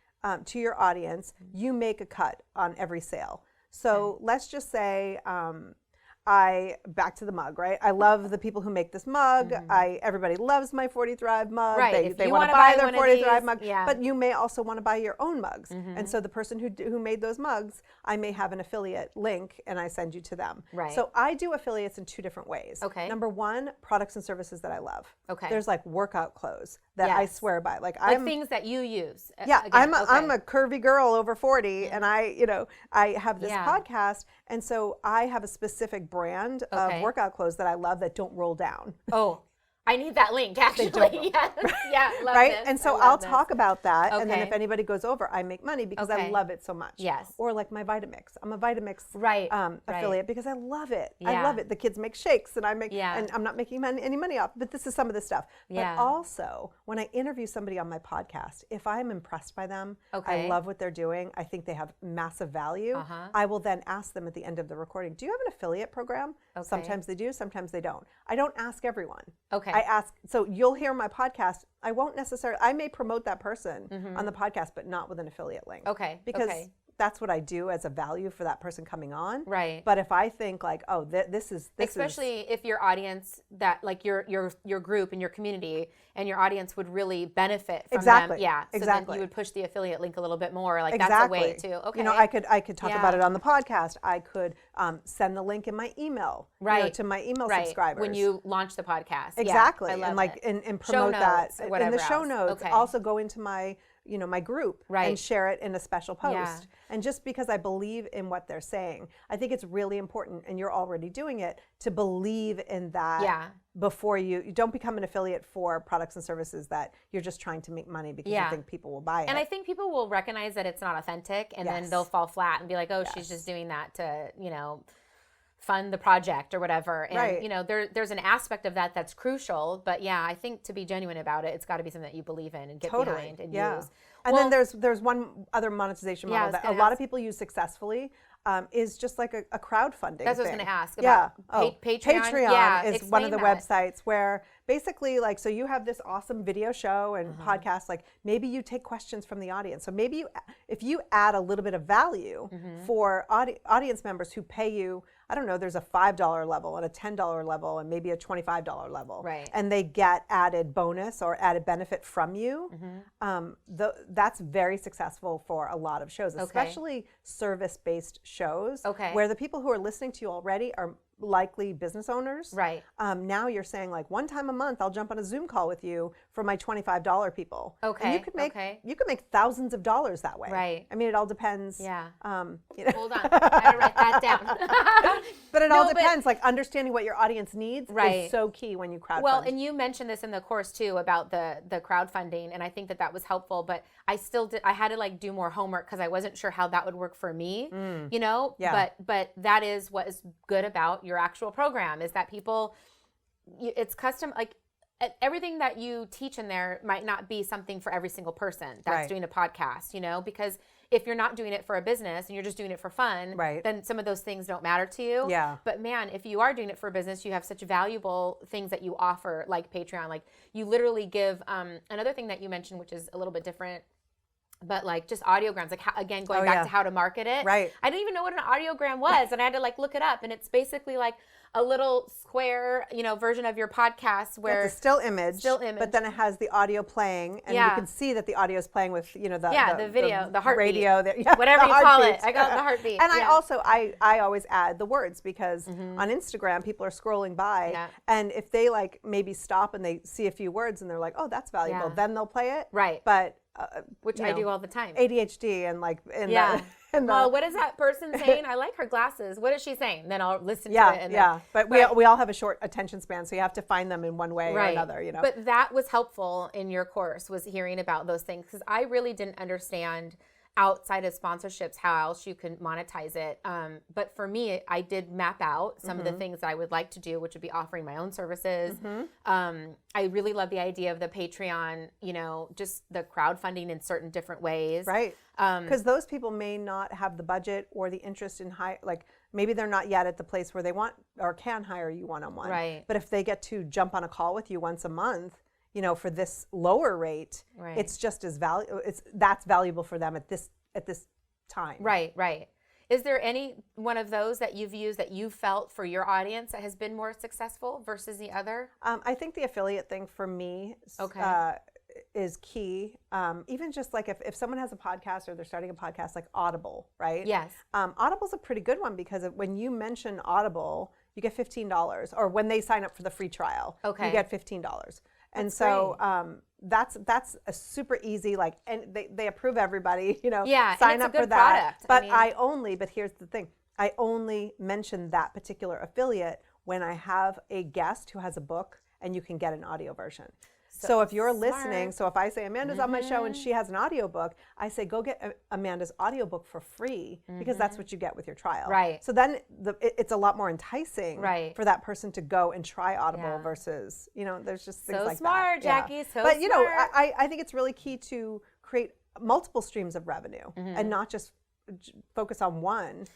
to your audience, you make a cut on every sale. So let's just say, back to the mug, right? I love the people who make this mug. Everybody loves my 40 Thrive mug. Right. They want to buy their 40 Thrive mug, but you may also want to buy your own mugs. And so the person who made those mugs, I may have an affiliate link and I send you to them. Right. So I do affiliates in two different ways. Okay. Number one, products and services that I love. Okay. There's like workout clothes that I swear by. Like things that you use. Yeah, I'm a curvy girl over 40 and I have this podcast, and so I have a specific brand of workout clothes that I love that don't roll down. Oh, I need that link, actually. Yes. Yeah, love right? this. And so I love I'll this. talk about that. And then Okay. if anybody goes over, I make money because I Okay. love it so much. Yes. Or like my Vitamix. I'm a Vitamix Right, affiliate because I love it. I Yeah. love it. The kids make shakes and I make, Yeah. and I'm not making any money off, but this is some of the stuff. Yeah. But also when I interview somebody on my podcast, if I'm impressed by them, Okay. I love what they're doing, I think they have massive value, I will then ask them at the end of the recording, do you have an affiliate program? Okay. Sometimes they do, sometimes they don't. I don't ask everyone. Okay. I ask, so you'll hear my podcast. I won't necessarily, I may promote that person on the podcast, but not with an affiliate link. Okay. Because Okay. that's what I do as a value for that person coming on. Right. But if I think like, oh, this is Especially if your audience, that like your group and your community and your audience would really benefit from Exactly. them. Yeah. So Exactly. then you would push the affiliate link a little bit more. Like exactly. that's a way to, okay. You know, I could talk Yeah. about it on the podcast. I could send the link in my email, Right. to my email right. subscribers. When you launch the podcast. Exactly. Yeah, I love and like, it. and Show promote that notes or in whatever the show else. notes. Okay. Also go into my, my group Right. and share it in a special post. Yeah. And just because I believe in what they're saying, I think it's really important, and you're already doing it, to believe in that Yeah. before you don't become an affiliate for products and services that you're just trying to make money because Yeah. you think people will buy it. And I think people will recognize that it's not authentic, and then Yes. they'll fall flat and be like, oh, she's just doing that to, fund the project or whatever. And, Right. there's an aspect of that that's crucial. But yeah, I think to be genuine about it, it's got to be something that you believe in and get behind and use. And Well, then there's one other monetization Yeah, I model was that a gonna lot of ask. people use successfully, is just like a crowdfunding That's what I was thing. going to ask Yeah. about Patreon. Yeah, is one of the explain that. websites where basically, like, so you have this awesome video show and Mm-hmm. podcast, like maybe you take questions from the audience. So maybe if you add a little bit of value Mm-hmm. for audience members who pay you, I don't know, there's a $5 level and a $10 level and maybe a $25 level. Right. And they get added bonus or added benefit from you. That's very successful for a lot of shows, especially service-based shows, Okay. where the people who are listening to you already are likely business owners. Right. Now you're saying like one time a month I'll jump on a Zoom call with you for my $25 people. And Okay, you could make okay. you could make thousands of dollars that way. Right. I mean, it all depends. Yeah. Hold Hold on. I gotta write that down. But it all No, but- depends. Like understanding what your audience needs Right. is so key when you crowdfund. Well, and you mentioned this in the course too about the crowdfunding, and I think that was helpful. But I still did. I had to like do more homework because I wasn't sure how that would work for me. Yeah. But that is what is good about your actual program is that people, it's custom. Like everything that you teach in there might not be something for every single person that's Right. doing a podcast. Because if you're not doing it for a business and you're just doing it for fun, Right. then some of those things don't matter to you. Yeah. But man, if you are doing it for a business, you have such valuable things that you offer, like Patreon. Like you literally give another thing that you mentioned, which is a little bit different, but like just audiograms. Like again, going back yeah. to how to market it. Right. I didn't even know what an audiogram was, and I had to like look it up. And it's basically like a little square, version of your podcast where it's a still image, image. but then it has the audio playing, and you Yeah. can see that the audio is playing with the the video, the heartbeat. radio, whatever the you call it. heartbeat. I got the heartbeat. And Yeah. I always add the words because on Instagram people are scrolling by, Yeah. and if they like maybe stop and they see a few words and they're like, oh, that's valuable, Yeah. then they'll play it. Right. But which I do all the time. ADHD and like in Yeah. and Well, what is that person saying? I like her glasses. What is she saying? Then I'll listen to it. yeah, And yeah. Then, But we all have a short attention span, so you have to find them in one way or right. another. But that was helpful in your course, was hearing about those things, because I really didn't understand outside of sponsorships how else you can monetize it. But for me, I did map out some of the things that I would like to do, which would be offering my own services. I really love the idea of the Patreon, just the crowdfunding in certain different ways. Right. Because those people may not have the budget or the interest in maybe they're not yet at the place where they want or can hire you one-on-one. Right. But if they get to jump on a call with you once a month, for this lower rate, Right. it's just as that's valuable for them at this time. Right, right. Is there any one of those that you've used that you felt for your audience that has been more successful versus the other? I think the affiliate thing for me is key. Even just like if someone has a podcast or they're starting a podcast, like Audible, right? Yes. Audible's a pretty good one because when you mention Audible, you get $15, or when they sign up for the free trial, Okay. you get $15. And That's so that's a super easy, and they approve everybody, Yeah, and sign it's a up for good that. product. But but here's the thing, I only mention that particular affiliate when I have a guest who has a book and you can get an audio version. So if you're listening, so if I say Amanda's on my show and she has an audiobook, I say go get Amanda's audiobook for free because that's what you get with your trial. Right. So then it's a lot more enticing for that person to go and try Audible versus, there's just things like that. So smart, Jackie, so But, smart. I think it's really key to create multiple streams of revenue and not just focus on one.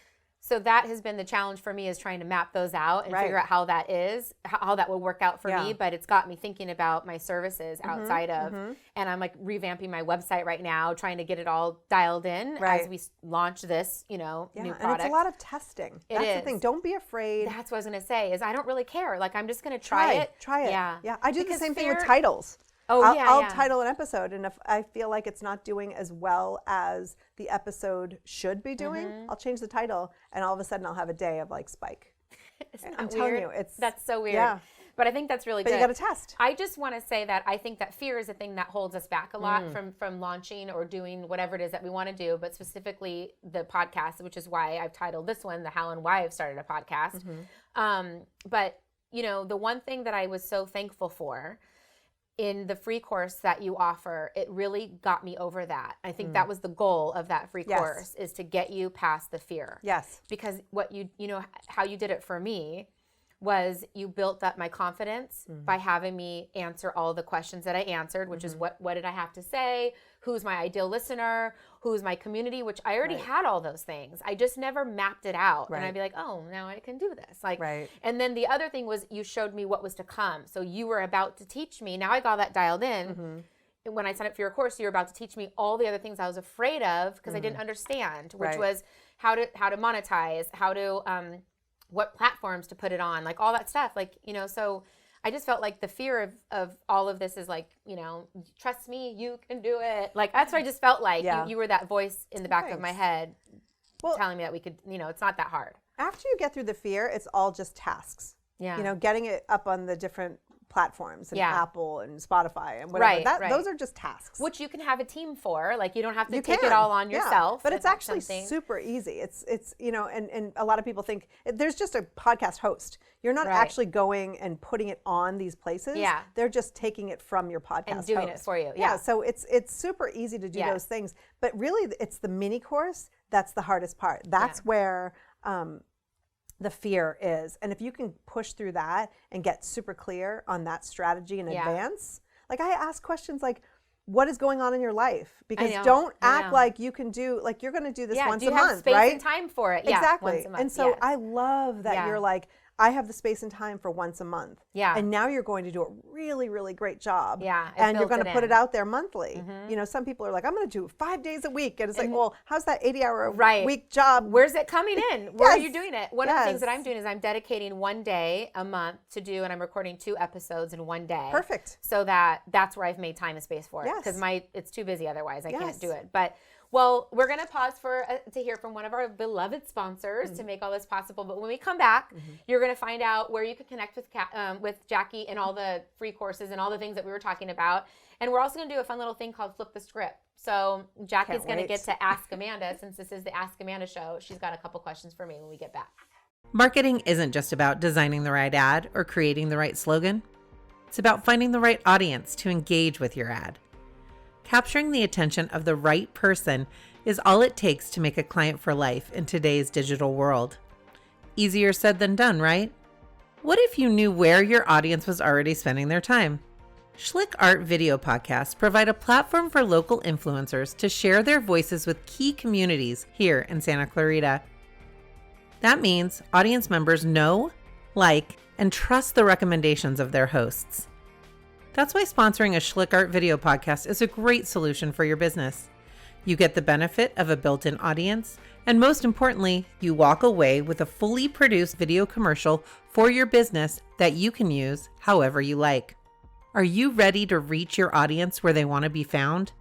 So that has been the challenge for me, is trying to map those out and figure out how that is, how that will work out for me. But it's got me thinking about my services outside of, and I'm like revamping my website right now, trying to get it all dialed in as we launch this, new product. And it's a lot of testing. That's the thing. Don't be afraid. That's what I was going to say, is I don't really care. Like, I'm just going to try it. Try it. Yeah. I do the same thing with titles. I'll title an episode, and if I feel like it's not doing as well as the episode should be doing, I'll change the title, and all of a sudden I'll have a day of like spike. I'm telling you, that's so weird. Yeah. But I think that's really good. But you got to test. I just want to say that I think that fear is a thing that holds us back a lot from launching or doing whatever it is that we want to do, but specifically the podcast, which is why I've titled this one The How and Why I've Started a Podcast. But, the one thing that I was so thankful for in the free course that you offer, it really got me over that. I think that was the goal of that free course, is to get you past the fear. Yes. Because what how you did it for me was you built up my confidence by having me answer all the questions that I answered, which is what did I have to say? Who's my ideal listener? Who's my community? Which I already had all those things. I just never mapped it out. And I'd be like, oh, now I can do this. And then the other thing was you showed me what was to come. So you were about to teach me. Now I got that dialed in. When I signed up for your course, you were about to teach me all the other things I was afraid of because I didn't understand, which was how to monetize, how to what platforms to put it on, like all that stuff. So I just felt like the fear of all of this is like, trust me, you can do it. Like, that's what I just felt like. You were that voice in the back of my head telling me that we could, it's not that hard. After you get through the fear, it's all just tasks. Yeah. Getting it up on the different platforms and Apple and Spotify and whatever. Those are just tasks. Which you can have a team for. Like, you don't have to take it all on yourself. But it's actually super easy. It's and a lot of people think there's just a podcast host. You're not actually going and putting it on these places. Yeah. They're just taking it from your podcast and doing host. It for you. Yeah. So it's super easy to do those things. But really, it's the mini course that's the hardest part. That's where the fear is. And if you can push through that and get super clear on that strategy in advance, like I ask questions like, what is going on in your life? Because don't act like you can do, like you're going to do this once a month, right? Do you have space and time for it? Exactly. Once a month. And so I love that you're like, I have the space and time for once a month. Yeah. And now you're going to do a really, really great job. Yeah. And you're going to put it out there monthly. Some people are like, I'm going to do 5 days a week. And it's like, well, how's that 80-hour week job? Where's it coming in? Where are you doing it? One of the things that I'm doing is I'm dedicating one day a month to do, and I'm recording 2 episodes in one day. Perfect. So that's where I've made time and space for it. Because it's too busy otherwise. I can't do it. But well, we're going to pause to hear from one of our beloved sponsors to make all this possible. But when we come back, you're going to find out where you can connect with Jackie and all the free courses and all the things that we were talking about. And we're also going to do a fun little thing called Flip the Script. So Jackie's going to get to ask Amanda, since this is the Ask Amanda show. She's got a couple questions for me when we get back. Marketing isn't just about designing the right ad or creating the right slogan. It's about finding the right audience to engage with your ad. Capturing the attention of the right person is all it takes to make a client for life in today's digital world. Easier said than done, right? What if you knew where your audience was already spending their time? SchlickArt video podcasts provide a platform for local influencers to share their voices with key communities here in Santa Clarita. That means audience members know, like, and trust the recommendations of their hosts. That's why sponsoring a SchlickArt video podcast is a great solution for your business. You get the benefit of a built-in audience, and most importantly, you walk away with a fully produced video commercial for your business that you can use however you like. Are you ready to reach your audience where they want to be found?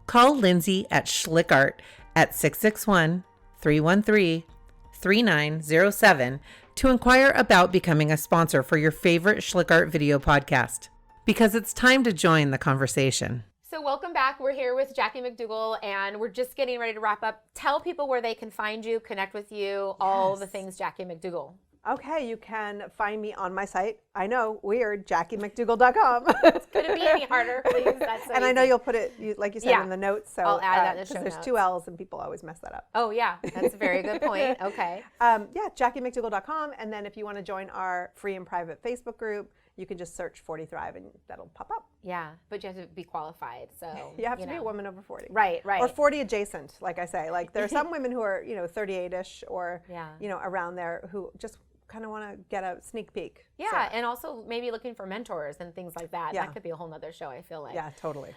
Call Lindsay at SchlickArt at 661-313-3907 to inquire about becoming a sponsor for your favorite SchlickArt video podcast. Because it's time to join the conversation. So welcome back. We're here with Jackie Macdougall, and we're just getting ready to wrap up. Tell people where they can find you, connect with you, all the things Jackie Macdougall. Okay, you can find me on my site. I know, weird, JackieMacDougall.com. Could it be any harder, please? That's so And I know easy. you'll put it, like you said, Yeah. in the notes. So I'll add that in the 'cause show there's notes. 2 L's and people always mess that up. Oh, yeah. That's a very good point. Okay. Yeah, JackieMacDougall.com. And then if you want to join our free and private Facebook group, you can just search 40 Thrive and that'll pop up. Yeah, but you have to be qualified. So You have to be a woman over 40. Right, right. Or 40 adjacent, like I say. Like there are some women who are, 38-ish or, Yeah. around there who just kind of want to get a sneak peek. Yeah, So, and also maybe looking for mentors and things like that. Yeah. That could be a whole nother show, I feel like. yeah, totally.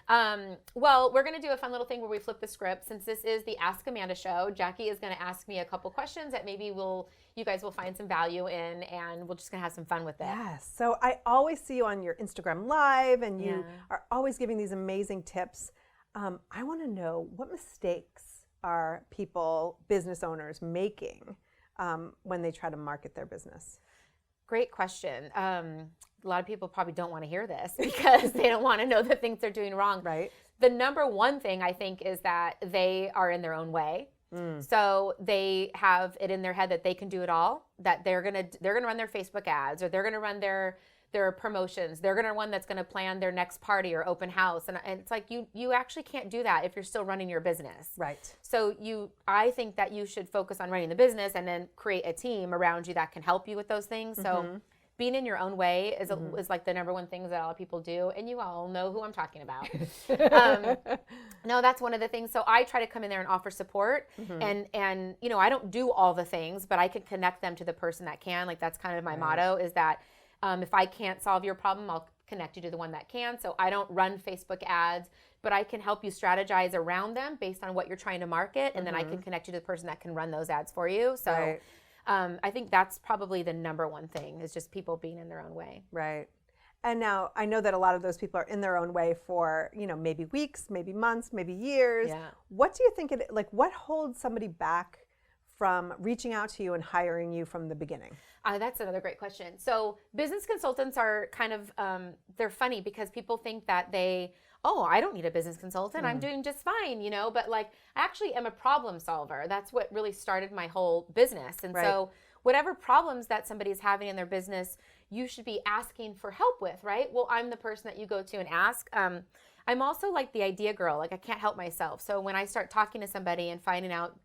Well, we're going to do a fun little thing where we flip the script. Since this is the Ask Amanda show, Jackie is going to ask me a couple questions that maybe you guys will find some value in, and we're just going to have some fun with it. Yes. So I always see you on your Instagram Live, and you Yeah. are always giving these amazing tips. I want to know, what mistakes are business owners, making when they try to market their business? Great question. A lot of people probably don't want to hear this because they don't want to know the things they're doing wrong. Right. The number one thing I think is that they are in their own way. So they have it in their head that they can do it all, that they're gonna run their Facebook ads, or they're gonna run their promotions. They're gonna one that's gonna plan their next party or open house, and it's like you actually can't do that if you're still running your business. Right. So I think that you should focus on running the business and then create a team around you that can help you with those things. So being in your own way is like the number one thing that a lot of people do, and you all know who I'm talking about. No, that's one of the things. So I try to come in there and offer support, and I don't do all the things, but I can connect them to the person that can. Like that's kind of my motto is that if I can't solve your problem, I'll connect you to the one that can. So I don't run Facebook ads, but I can help you strategize around them based on what you're trying to market, and then I can connect you to the person that can run those ads for you. So. Right. I think that's probably the number one thing is just people being in their own way. Right. And now I know that a lot of those people are in their own way for, maybe weeks, maybe months, maybe years. Yeah. What do you think what holds somebody back from reaching out to you and hiring you from the beginning? That's another great question. So business consultants are kind of, they're funny because people think that I don't need a business consultant. I'm doing just fine, but like I actually am a problem solver. That's what really started my whole business. And so whatever problems that somebody's having in their business, you should be asking for help with, right? Well, I'm the person that you go to and ask. I'm also like the idea girl. Like I can't help myself. So when I start talking to somebody and finding out,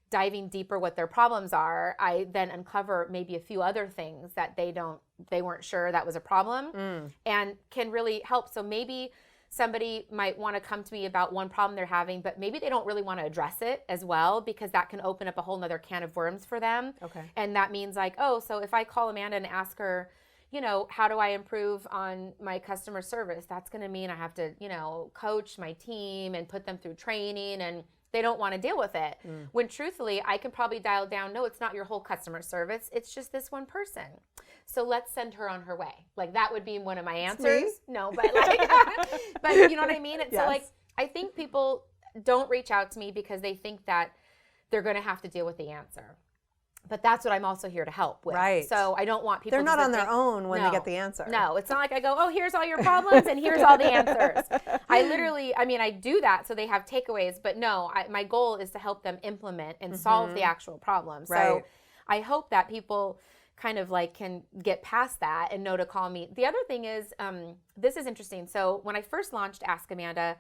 diving deeper what their problems are, I then uncover maybe a few other things that they weren't sure that was a problem and can really help. So maybe somebody might want to come to me about one problem they're having, but maybe they don't really want to address it as well, because that can open up a whole nother can of worms for them. Okay. And that means like, so if I call Amanda and ask her, how do I improve on my customer service? That's going to mean I have to, coach my team and put them through training, and they don't want to deal with it. When truthfully, I can probably dial down, no, it's not your whole customer service. It's just this one person. So let's send her on her way. Like that would be one of my answers. Me? No, but like, but you know what I mean? And Yes. so like, I think people don't reach out to me because they think that they're going to have to deal with the answer. But that's what I'm also here to help with. Right. So I don't want people They're to not just on their think- own when they No. get the answer. No, it's not like I go, here's all your problems and here's all the answers. I do that so they have takeaways, but no, my goal is to help them implement and solve the actual problem. So Right. I hope that people kind of like can get past that and know to call me. The other thing is, this is interesting. So when I first launched Ask Amanda,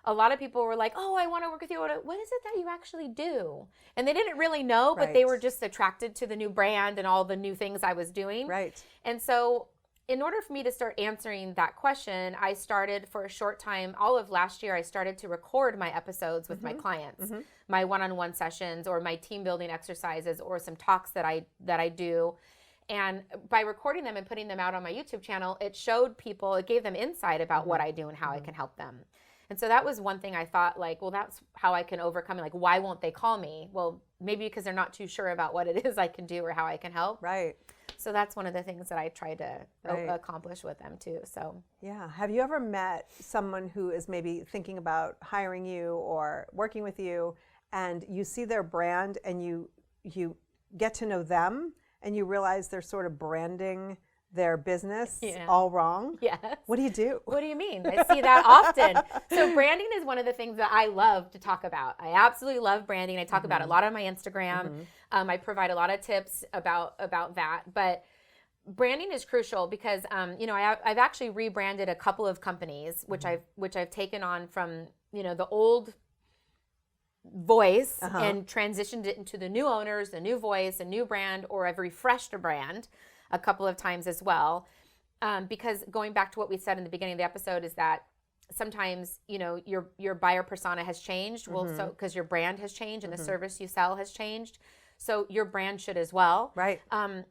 a lot of people were like, I want to work with you. What is it that you actually do? And they didn't really know, but they Right. were just attracted to the new brand and all the new things I was doing. Right. And so in order for me to start answering that question, I started for a short time, all of last year, I started to record my episodes with my clients, my one-on-one sessions or my team building exercises or some talks that I do. And by recording them and putting them out on my YouTube channel, it gave them insight about what I do and how I can help them. And so that was one thing I thought, like, well, that's how I can overcome it. Like, why won't they call me? Well, maybe because they're not too sure about what it is I can do or how I can help. Right. So that's one of the things that I try to Right. accomplish with them too. So Yeah. Have you ever met someone who is maybe thinking about hiring you or working with you, and you see their brand and you get to know them and you realize they're sort of branding their business Yeah. all wrong? Yes. What do you do? What do you mean? I see that often. So branding is one of the things that I love to talk about. I absolutely love branding. I talk about it a lot on my Instagram. I provide a lot of tips about that. But branding is crucial because I've actually rebranded a couple of companies, which I've taken on from the old voice and transitioned it into the new owners, the new voice, a new brand, or I've refreshed a brand a couple of times as well. Because going back to what we said in the beginning of the episode is that sometimes, your buyer persona has changed. Well, so because your brand has changed and the service you sell has changed. So your brand should as well. Right. And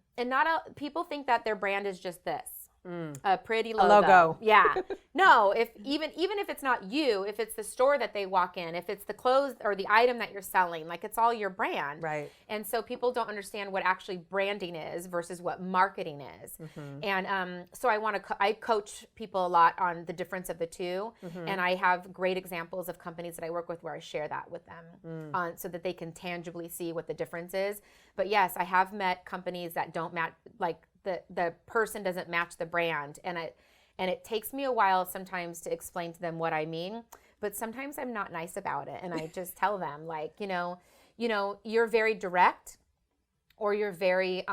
people think that their brand is just this. A pretty logo. A logo. Yeah. No, even if it's not you, if it's the store that they walk in, if it's the clothes or the item that you're selling, like it's all your brand. Right. And so people don't understand what actually branding is versus what marketing is. And so I coach people a lot on the difference of the two. And I have great examples of companies that I work with where I share that with them so that they can tangibly see what the difference is. But yes, I have met companies that don't match, like the person doesn't match the brand, and it takes me a while sometimes to explain to them what I mean, but sometimes I'm not nice about it, and I just tell them, like, you're very direct, or you're very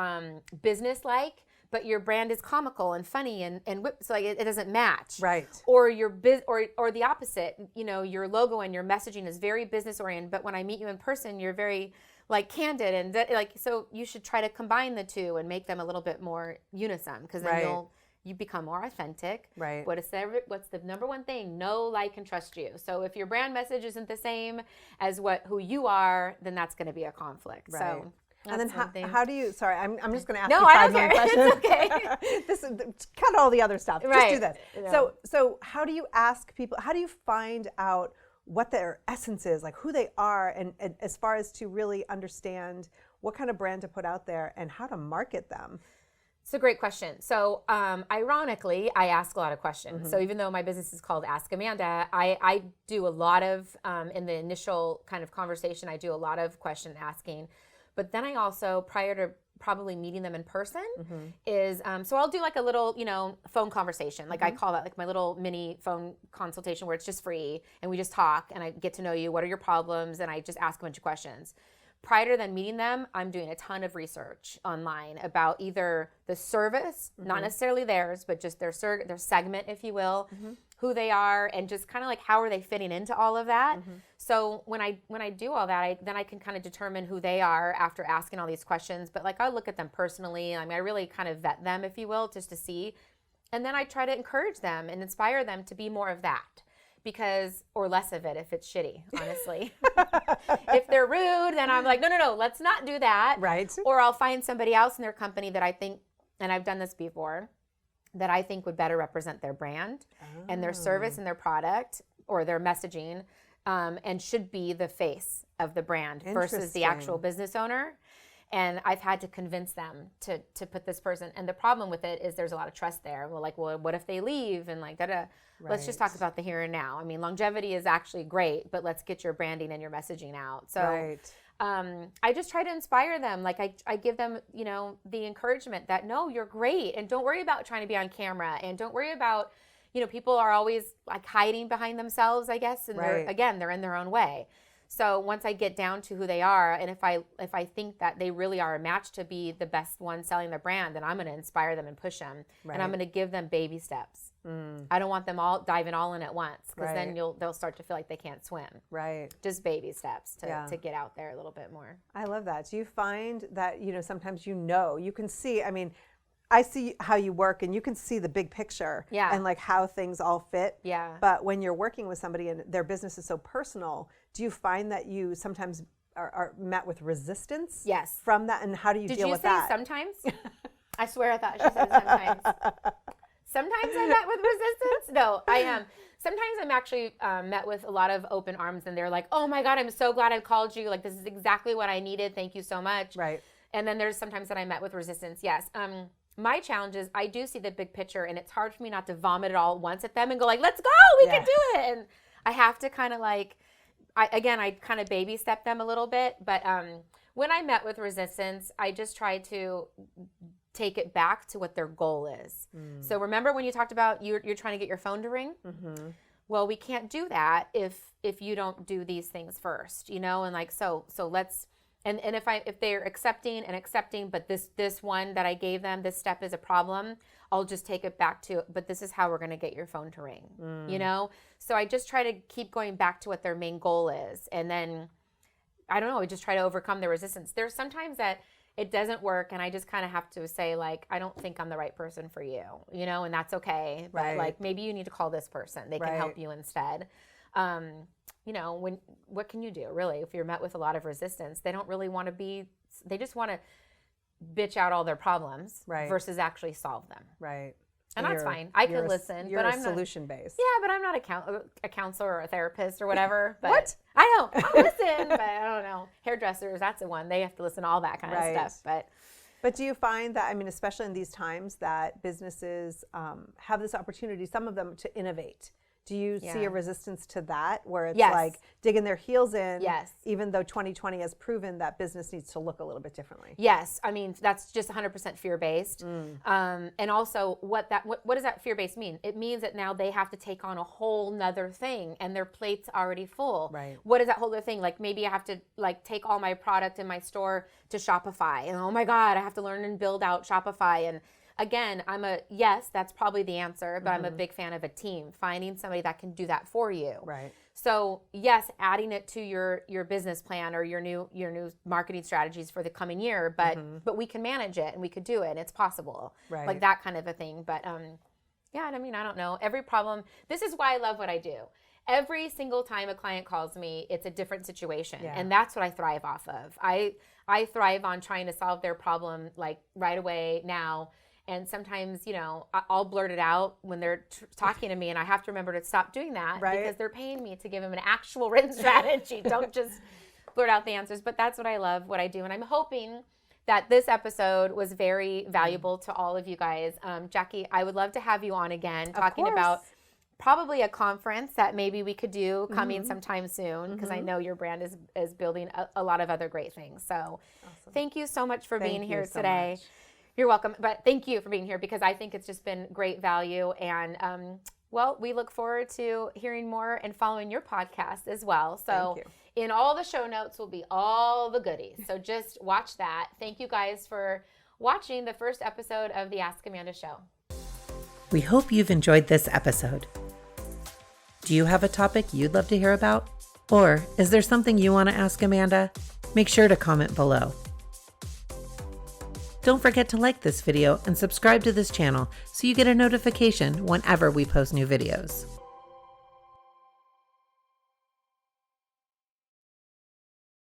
business-like, but your brand is comical and funny and so like it doesn't match. Right. Or or the opposite, your logo and your messaging is very business-oriented, but when I meet you in person, you're very like candid and so you should try to combine the two and make them a little bit more unison, because then you become more authentic. Right. What's the number one thing? Know, like, and trust you. So if your brand message isn't the same as who you are, then that's going to be a conflict. Right. So and then how do you? Sorry, I'm just going to ask no, you I 5 don't million care. questions. It's okay. Cut all the other stuff. Right. Just do this. Yeah. So how do you ask people? How do you find out what their essence is, like who they are, and as far as to really understand what kind of brand to put out there and how to market them? It's a great question. So ironically, I ask a lot of questions. So even though my business is called Ask Amanda, I do a lot of, in the initial kind of conversation, I do a lot of question asking. But then I also, prior to probably meeting them in person, is, so I'll do like a little, phone conversation. Like I call that like my little mini phone consultation where it's just free and we just talk and I get to know you. What are your problems? And I just ask a bunch of questions. Prior to then meeting them, I'm doing a ton of research online about either the service, not necessarily theirs, but just their segment, if you will, who they are, and just kind of like how are they fitting into all of that. So when I do all that, then I can kind of determine who they are after asking all these questions. But like I look at them personally. I mean, I really kind of vet them, if you will, just to see. And then I try to encourage them and inspire them to be more of that. Or less of it if it's shitty, honestly. If they're rude, then I'm like, no, let's not do that. Right. Or I'll find somebody else in their company that I think, and I've done this before, that I think would better represent their brand and their service and their product or their messaging, and should be the face of the brand versus the actual business owner. And I've had to convince them to put this person. And the problem with it is there's a lot of trust there. Well, what if they leave? And like, let's just talk about the here and now. I mean, longevity is actually great, but let's get your branding and your messaging out. So I just try to inspire them. Like I give them, the encouragement that, no, you're great. And don't worry about trying to be on camera. And don't worry about, people are always like hiding behind themselves, I guess. And they're in their own way. So once I get down to who they are, and if I think that they really are a match to be the best one selling their brand, then I'm going to inspire them and push them, and I'm going to give them baby steps. I don't want them all diving all in at once, because then they'll start to feel like they can't swim. Right. Just baby steps to get out there a little bit more. I love that. Do you find that sometimes you can see? I mean, I see how you work and you can see the big picture and like how things all fit. Yeah. But when you're working with somebody and their business is so personal, do you find that you sometimes are met with resistance? Yes. From that, and how do you deal with that? Did you say sometimes? I swear I thought she said sometimes. Sometimes I'm met with resistance? No, I am. Sometimes I'm actually met with a lot of open arms, and they're like, oh my God, I'm so glad I called you. Like, this is exactly what I needed. Thank you so much. Right. And then there's sometimes that I met with resistance. Yes. My challenge is I do see the big picture, and it's hard for me not to vomit it all at once at them and go like, let's go, we can do it. And I have to kind of like, I kind of baby step them a little bit. But when I met with resistance, I just try to take it back to what their goal is. So remember when you talked about you're trying to get your phone to ring? Well, we can't do that if you don't do these things first, you know, and like, so let's, and if they're accepting, but this one that I gave them, this step is a problem, I'll just take it back to, but this is how we're going to get your phone to ring, you know? So I just try to keep going back to what their main goal is. And then, I don't know, I just try to overcome the resistance. There's sometimes that it doesn't work, and I just kind of have to say, like, I don't think I'm the right person for you, you know, and that's okay. But like, maybe you need to call this person. They can help you instead. You know, what can you do, really? If you're met with a lot of resistance, they don't really want to be, they just want to bitch out all their problems versus actually solve them. Right. And that's fine. I could listen, but I'm solution based. Yeah, but I'm not a counselor or a therapist or whatever. But What? I know. I listen, but I don't know. Hairdressers, that's the one. They have to listen to all that kind of stuff. But do you find that, I mean, especially in these times, that businesses have this opportunity, some of them, to innovate? Do you see a resistance to that, where it's like digging their heels in, even though 2020 has proven that business needs to look a little bit differently? Yes. I mean, that's just 100% fear-based. And also, what does that fear-based mean? It means that now they have to take on a whole nother thing, and their plate's already full. Right. What is that whole other thing? Like, maybe I have to like take all my product in my store to Shopify, and oh my God, I have to learn and build out Shopify. And again, yes, that's probably the answer, but I'm a big fan of a team, finding somebody that can do that for you. Right. So yes, adding it to your business plan or your new marketing strategies for the coming year, but we can manage it and we could do it. And it's possible. Right. Like that kind of a thing. But yeah, I mean, I don't know. Every problem, this is why I love what I do. Every single time a client calls me, it's a different situation. Yeah. And that's what I thrive off of. I thrive on trying to solve their problem like right away now. And sometimes, you know, I'll blurt it out when they're talking to me, and I have to remember to stop doing that because they're paying me to give them an actual written strategy. Don't just blurt out the answers. But that's what I love, what I do. And I'm hoping that this episode was very valuable to all of you guys. Jackie, I would love to have you on again talking about probably a conference that maybe we could do coming sometime soon, because I know your brand is building a lot of other great things. So thank you so much for being here today. You're welcome. But thank you for being here, because I think it's just been great value. And well, we look forward to hearing more and following your podcast as well. So in all the show notes will be all the goodies. So just watch that. Thank you guys for watching the first episode of the Ask Amanda Show. We hope you've enjoyed this episode. Do you have a topic you'd love to hear about? Or is there something you want to ask Amanda? Make sure to comment below. Don't forget to like this video and subscribe to this channel so you get a notification whenever we post new videos.